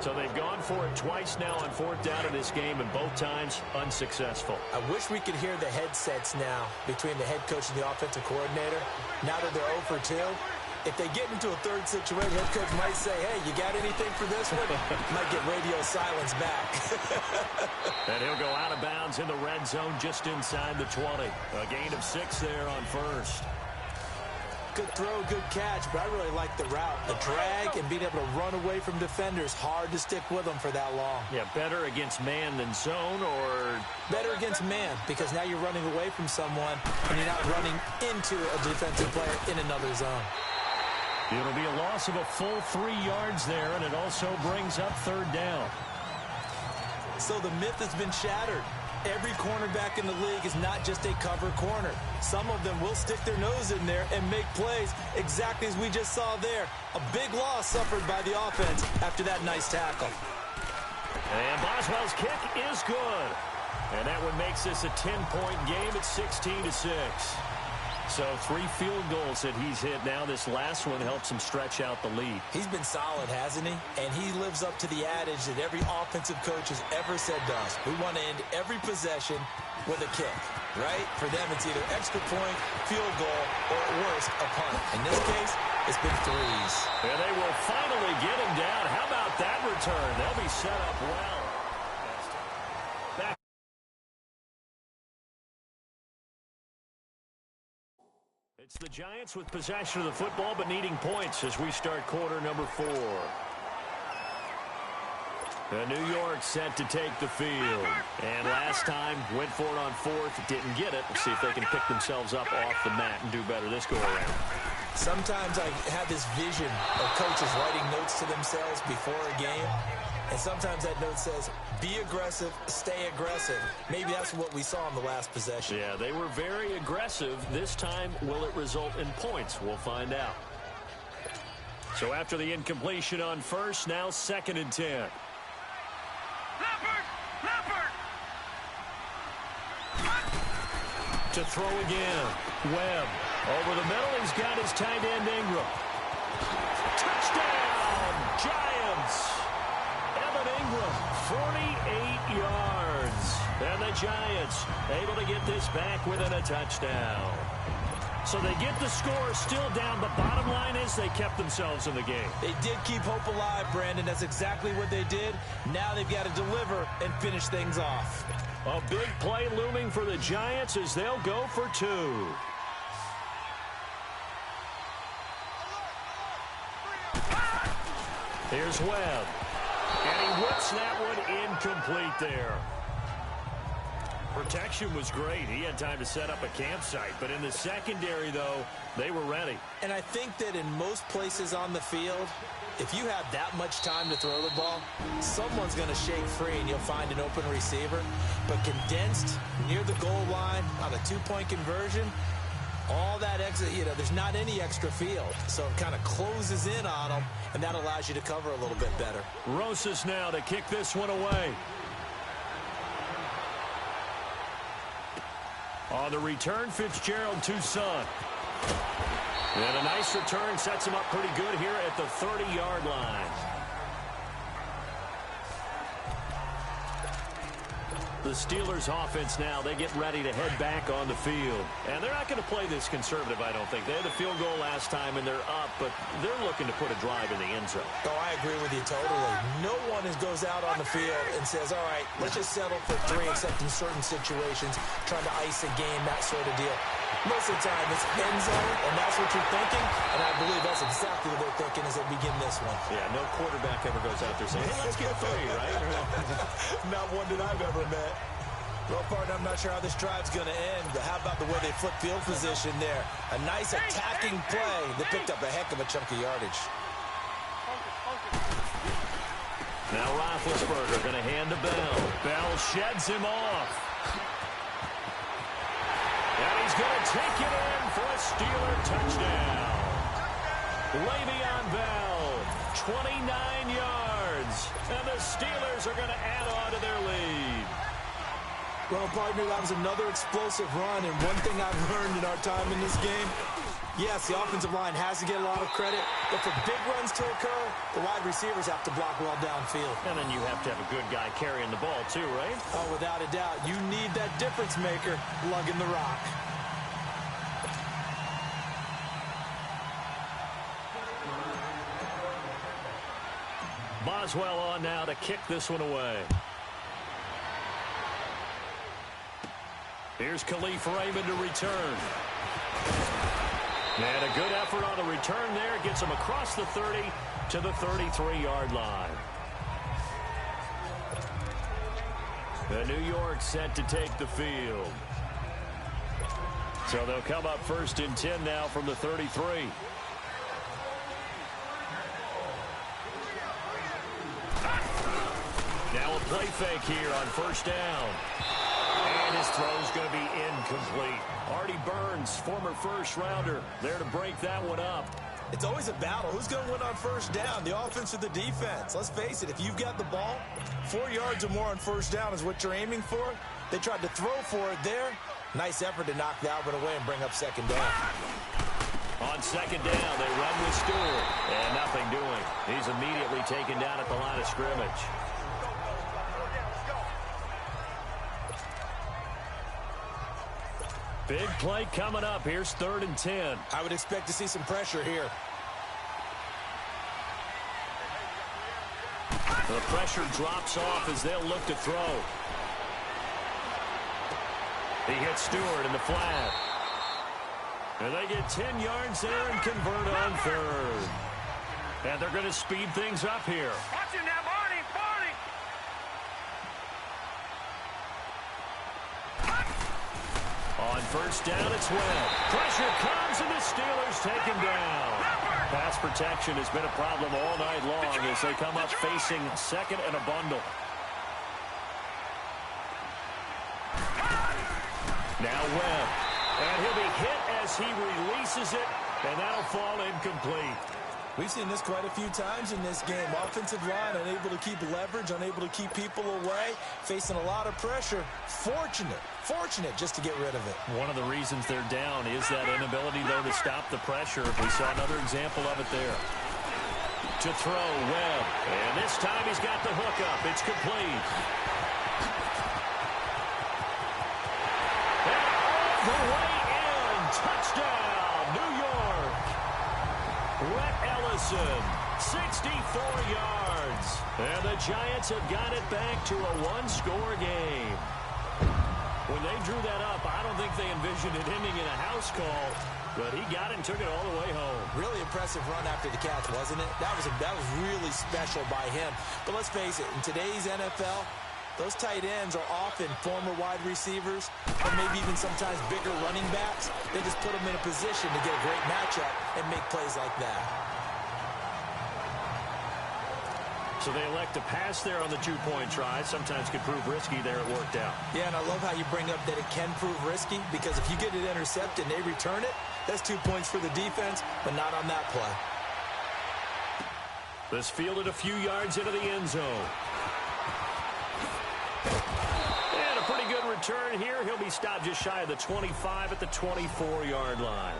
So they've gone for it twice now on fourth down in this game, and both times unsuccessful. I wish we could hear the headsets now between the head coach and the offensive coordinator. Now that they're 0 for 2. If they get into a third situation, head coach might say, hey, you got anything for this one? Might get radio silence back. And he'll go out of bounds in the red zone just inside the 20. A gain of 6 there on first. Good throw, good catch, but I really like the route. The drag and being able to run away from defenders, hard to stick with them for that long. Yeah, better against man than zone, or? Better against man, because now you're running away from someone and you're not running into a defensive player in another zone. It'll be a loss of a full 3 yards there, and it also brings up third down. So the myth has been shattered. Every cornerback in the league is not just a cover corner. Some of them will stick their nose in there and make plays exactly as we just saw there. A big loss suffered by the offense after that nice tackle. And Boswell's kick is good. And that one makes this a 10-point game at 16-6. So 3 field goals that he's hit now. This last one helps him stretch out the lead. He's been solid, hasn't he? And he lives up to the adage that every offensive coach has ever said to us. We want to end every possession with a kick, right? For them, it's either extra point, field goal, or at worst, a punt. In this case, it's been 3s. And they will finally get him down. How about that return? They'll be set up well. Back. It's the Giants with possession of the football, but needing points as we start quarter number 4. New York set to take the field. And last time, went for it on fourth, didn't get it. We'll see if they can pick themselves up off the mat and do better this go-around. Sometimes I have this vision of coaches writing notes to themselves before a game. And sometimes that note says, be aggressive, stay aggressive. Maybe that's what we saw in the last possession. Yeah, they were very aggressive. This time, will it result in points? We'll find out. So after the incompletion on first, now 2nd and 10. To throw again. Webb. Over the middle, he's got his tight end Ingram. Touchdown, Giants. Ingram, 48 yards. And the Giants able to get this back within a touchdown. So they get the score still down, but bottom line is they kept themselves in the game. They did keep hope alive, Brandon. That's exactly what they did. Now they've got to deliver and finish things off. A big play looming for the Giants as they'll go for 2. Here's Webb. And he whips that one incomplete there. protection was great. He had time to set up a campsite. But in the secondary, though, they were ready. And I think that in most places on the field, if you have that much time to throw the ball, someone's going to shake free and you'll find an open receiver. But condensed near the goal line on a two-point conversion, all that extra, there's not any extra field. So it kind of closes in on them, and that allows you to cover a little bit better. Rosas now to kick this one away. On the return, Fitzgerald to Son. And a nice return sets him up pretty good here at the 30-yard line. The Steelers offense now, they get ready to head back on the field. And they're not going to play this conservative, I don't think. They had a field goal last time and they're up, but they're looking to put a drive in the end zone. Oh, I agree with you totally. No one goes out on the field and says, all right, let's just settle for 3, except in certain situations, trying to ice a game, that sort of deal. Most of the time, it's end zone, and that's what you're thinking, and I believe that's exactly what they're thinking as they begin this one. Yeah, no quarterback ever goes out there saying, hey, let's get 3, right? Not one that I've ever met. Well, partner, I'm not sure how this drive's going to end, but how about the way they flip field position there? A nice attacking play that picked up a heck of a chunk of yardage. Now Roethlisberger going to hand to Bell. Bell sheds him off. And he's going to take it in for a Steeler touchdown. Le'Veon Bell, 29 yards. And the Steelers are going to add on to their lead. Well, partner, that was another explosive run, and one thing I've learned in our time in this game, yes, the offensive line has to get a lot of credit, but for big runs to occur, the wide receivers have to block well downfield. And then you have to have a good guy carrying the ball too, right? Oh, without a doubt. You need that difference maker lugging the rock. Boswell on now to kick this one away. Here's Khalif Raymond to return. And a good effort on the return there. Gets him across the 30 to the 33-yard line. The New York set to take the field. So they'll come up 1st and 10 now from the 33. Now a play fake here on 1st down. And his throw's going to be incomplete. Artie Burns, former first-rounder, there to break that one up. It's always a battle. Who's going to win on 1st down, the offense or the defense? Let's face it, if you've got the ball, 4 yards or more on 1st down is what you're aiming for. They tried to throw for it there. Nice effort to knock that one away and bring up 2nd down. On 2nd down, they run with Stewart. And nothing doing. He's immediately taken down at the line of scrimmage. Big play coming up. Here's 3rd and 10. I would expect to see some pressure here. The pressure drops off as they'll look to throw. He hits Stewart in the flat. And they get 10 yards there and convert on 3rd. And they're going to speed things up here. Watch him now, Barney! On 1st down, it's Webb. Pressure comes, and the Steelers take him down. Pass protection has been a problem all night long as they come up facing 2nd and a bundle. Now Webb. And he'll be hit as he releases it, and that'll fall incomplete. We've seen this quite a few times in this game. Offensive line unable to keep leverage, unable to keep people away, facing a lot of pressure. Fortunate just to get rid of it. One of the reasons they're down is that inability, though, to stop the pressure. We saw another example of it there. To throw, Webb. And this time he's got the hook up. It's complete. And all the way in. Touchdown, New York. Rhett Ellison, 64 yards. And the Giants have got it back to a one-score game. When they drew that up, I don't think they envisioned it ending in a house call, but he got it and took it all the way home. Really impressive run after the catch, wasn't it? That was really special by him. But let's face it, in today's NFL, Those tight ends are often former wide receivers or maybe even sometimes bigger running backs. They just put them in a position to get a great matchup and make plays like that. So they elect to pass there on the two-point try. Sometimes could prove risky. There it worked out. Yeah, and I love how you bring up that it can prove risky, because if you get it intercepted and they return it, that's 2 points for the defense, but not on that play. This fielded a few yards into the end zone. And a pretty good return here. He'll be stopped just shy of the 25 at the 24-yard line.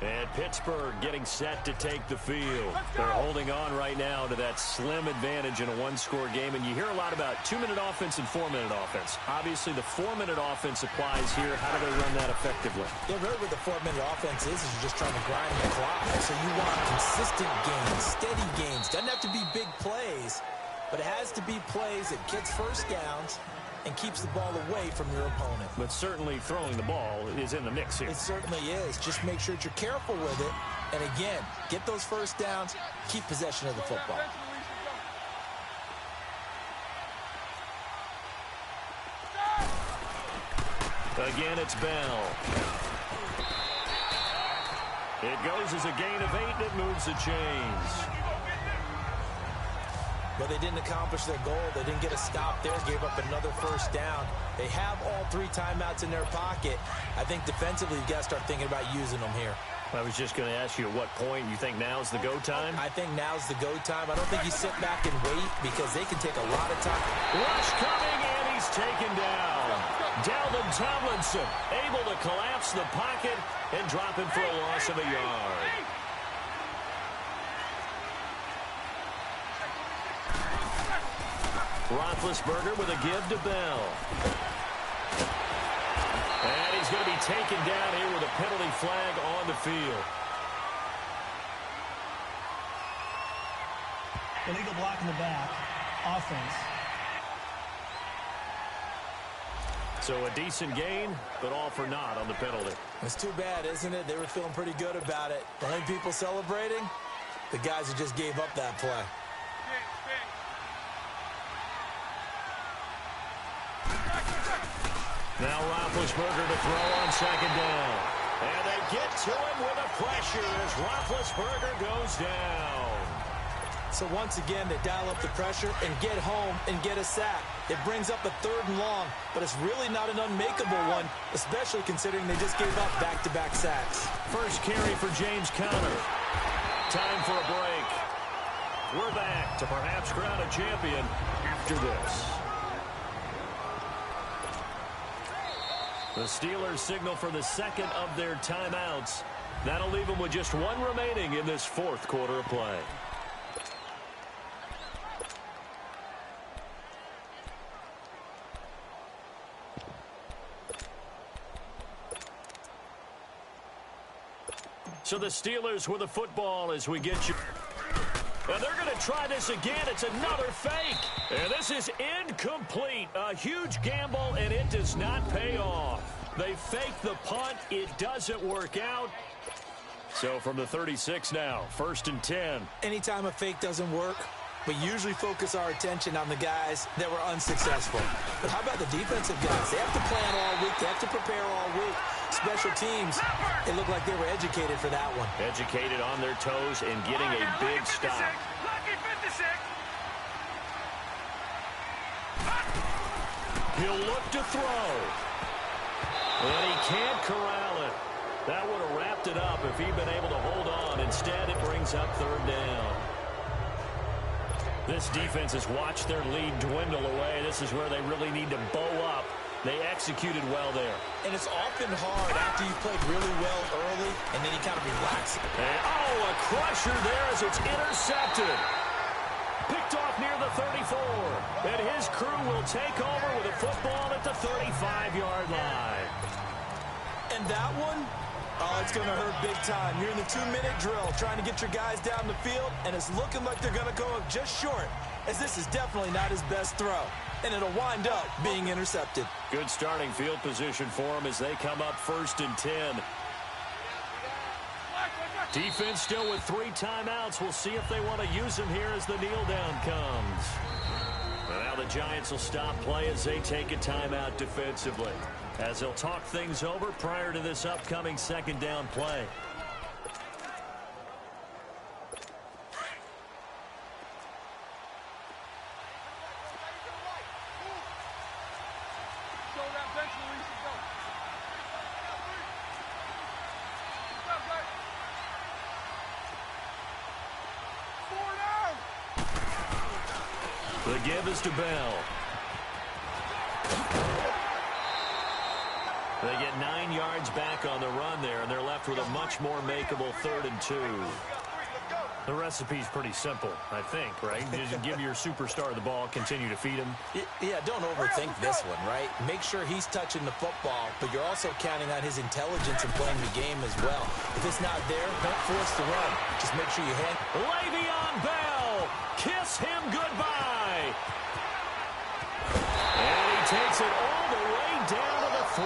And Pittsburgh getting set to take the field. They're holding on right now to that slim advantage in a one-score game. And you hear a lot about 2-minute offense and 4-minute offense. Obviously, the 4-minute offense applies here. How do they run that effectively? Yeah, really what the 4-minute offense is you're just trying to grind the clock. So you want consistent gains, steady gains. Doesn't have to be big plays, but it has to be plays that gets first downs and keeps the ball away from your opponent. But certainly throwing the ball is in the mix here. It certainly is. Just make sure that you're careful with it. And again, get those first downs, keep possession of the football. Again, it's Bell. It goes as a gain of 8, and it moves the chains. But they didn't accomplish their goal. They didn't get a stop there, gave up another first down. They have all 3 timeouts in their pocket. I think defensively, you've got to start thinking about using them here. I was just going to ask you at what point you think now's the go time? I think now's the go time. I don't think you sit back and wait, because they can take a lot of time. Rush coming, and he's taken down. Dalvin Tomlinson able to collapse the pocket and drop him for a loss of a yard. Roethlisberger with a give to Bell. And he's going to be taken down here with a penalty flag on the field. Illegal block in the back. Offense. So a decent gain, but all for naught on the penalty. It's too bad, isn't it? They were feeling pretty good about it. The only people celebrating, the guys who just gave up that play. Now Roethlisberger to throw on second down. And they get to him with a pressure as Roethlisberger goes down. So once again, they dial up the pressure and get home and get a sack. It brings up a 3rd and long, but it's really not an unmakeable one, especially considering they just gave up back-to-back sacks. First carry for James Conner. Time for a break. We're back to perhaps crown a champion after this. The Steelers signal for the second of their timeouts. That'll leave them with just 1 remaining in this 4th quarter of play. So the Steelers with the football as we get you. And they're going to try this again. It's another fake. And this is incomplete. A huge gamble, and it does not pay off. They fake the punt. It doesn't work out. So from the 36 now, 1st and 10. Anytime a fake doesn't work, we usually focus our attention on the guys that were unsuccessful. But how about the defensive guys? They have to plan all week. They have to prepare all week. Special teams, it looked like they were educated for that one. Educated on their toes and getting a big stop. He'll look to throw. And he can't corral it. That would have wrapped it up if he'd been able to hold on. Instead, it brings up 3rd down. This defense has watched their lead dwindle away. This is where they really need to bow up. They executed well there. And it's often hard after you played really well early, and then you kind of relax. And, a crusher there as it's intercepted. Picked off near the 34. And his crew will take over with a football at the 35-yard line. And that one, it's going to hurt big time. You're in the 2-minute drill trying to get your guys down the field, and it's looking like they're going to go up just short, as this is definitely not his best throw. And it'll wind up being intercepted. Good starting field position for them as they come up 1st and 10. Defense still with 3 timeouts. We'll see if they want to use them here as the kneel down comes. And now the Giants will stop play as they take a timeout defensively, as they'll talk things over prior to this upcoming second down play. The give is to Bell. They get 9 yards back on the run there, and they're left with a much more makeable 3rd and 2. The recipe's pretty simple, I think, right? Just give your superstar the ball, continue to feed him. Yeah, don't overthink this one, right? Make sure he's touching the football, but you're also counting on his intelligence in playing the game as well. If it's not there, don't force the run. Just make sure you hand. Le'Veon Bell, kiss him goodbye. And he takes it all the way down to the 3.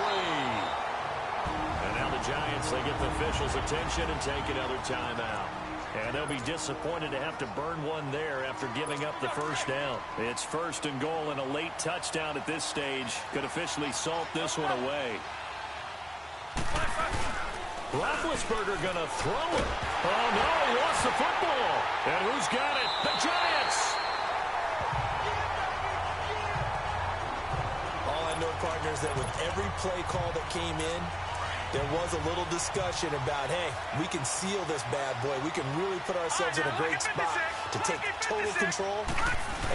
And now the Giants, they get the officials' attention and take another timeout. And they'll be disappointed to have to burn one there after giving up the first down. It's 1st and goal, and a late touchdown at this stage could officially salt this one away. Roethlisberger going to throw it. Oh, no, he lost the football. And who's got it? The Giants. All I know, partner, is that with every play call that came in, there was a little discussion about, hey, we can seal this bad boy. We can really put ourselves in a great spot to take total control,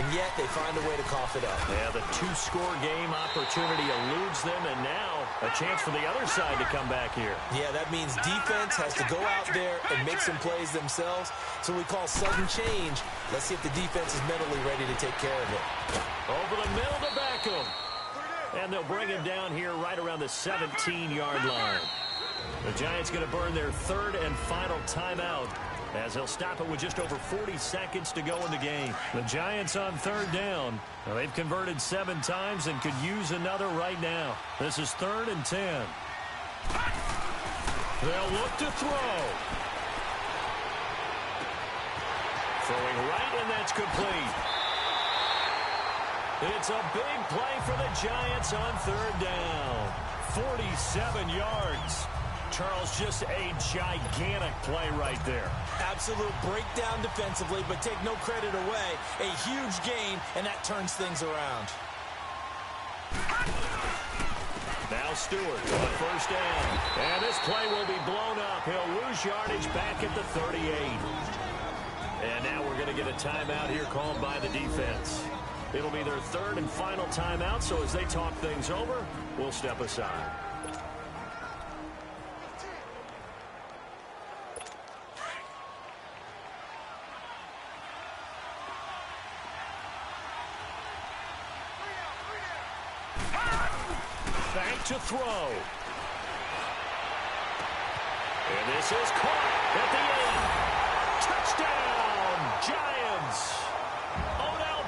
and yet they find a way to cough it up. Yeah, the 2-score game opportunity eludes them, and now a chance for the other side to come back here. Yeah, that means defense has to go out there and make some plays themselves. So we call sudden change. Let's see if the defense is mentally ready to take care of it. Over the middle to Beckham. And they'll bring him down here right around the 17-yard line. The Giants going to burn their 3rd and final timeout, as they'll stop it with just over 40 seconds to go in the game. The Giants on 3rd down. Well, they've converted 7 times and could use another right now. This is 3rd and 10. They'll look to throw. Throwing right, and that's complete. It's a big play for the Giants on 3rd down. 47 yards. Charles, just a gigantic play right there. Absolute breakdown defensively, but take no credit away. A huge gain, and that turns things around. Now Stewart on 1st down. And this play will be blown up. He'll lose yardage back at the 38. And now we're going to get a timeout here called by the defense. It'll be their 3rd and final timeout, so as they talk things over, we'll step aside. Back to throw. And this is caught at the 8. Touchdown, Giants.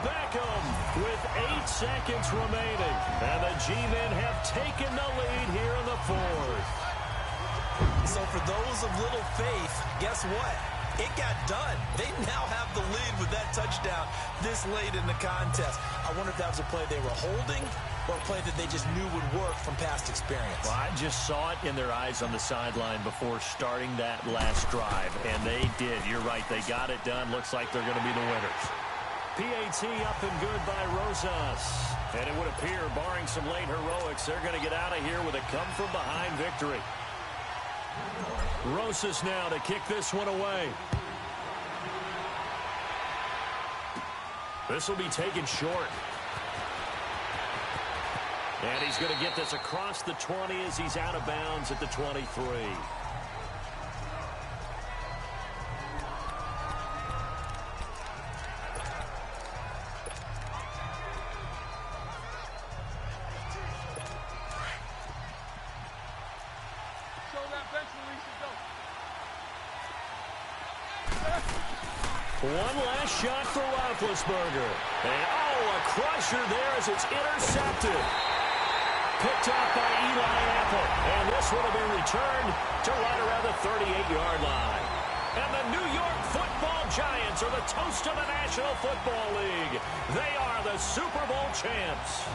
Beckham with 8 seconds remaining. And the G-men have taken the lead here in the 4th. So for those of little faith, guess what? It got done. They now have the lead with that touchdown this late in the contest. I wonder if that was a play they were holding or a play that they just knew would work from past experience. Well, I just saw it in their eyes on the sideline before starting that last drive, and they did. You're right. They got it done. Looks like they're going to be the winners. PAT up and good by Rosas. And it would appear, barring some late heroics, they're going to get out of here with a come-from-behind victory. Rosas now to kick this one away. This will be taken short. And he's going to get this across the 20 as he's out of bounds at the 23. One last shot for Roethlisberger. And, a crusher there as it's intercepted. Picked up by Eli Apple. And this one will be returned to right around the 38-yard line. And the New York Football Giants are the toast of the National Football League. They are the Super Bowl champs.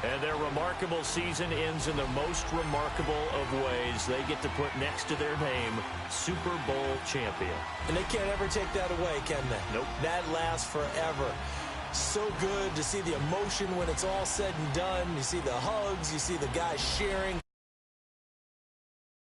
And their remarkable season ends in the most remarkable of ways. They get to put next to their name, Super Bowl champion. And they can't ever take that away, can they? Nope. That lasts forever. So good to see the emotion when it's all said and done. You see the hugs, you see the guys sharing.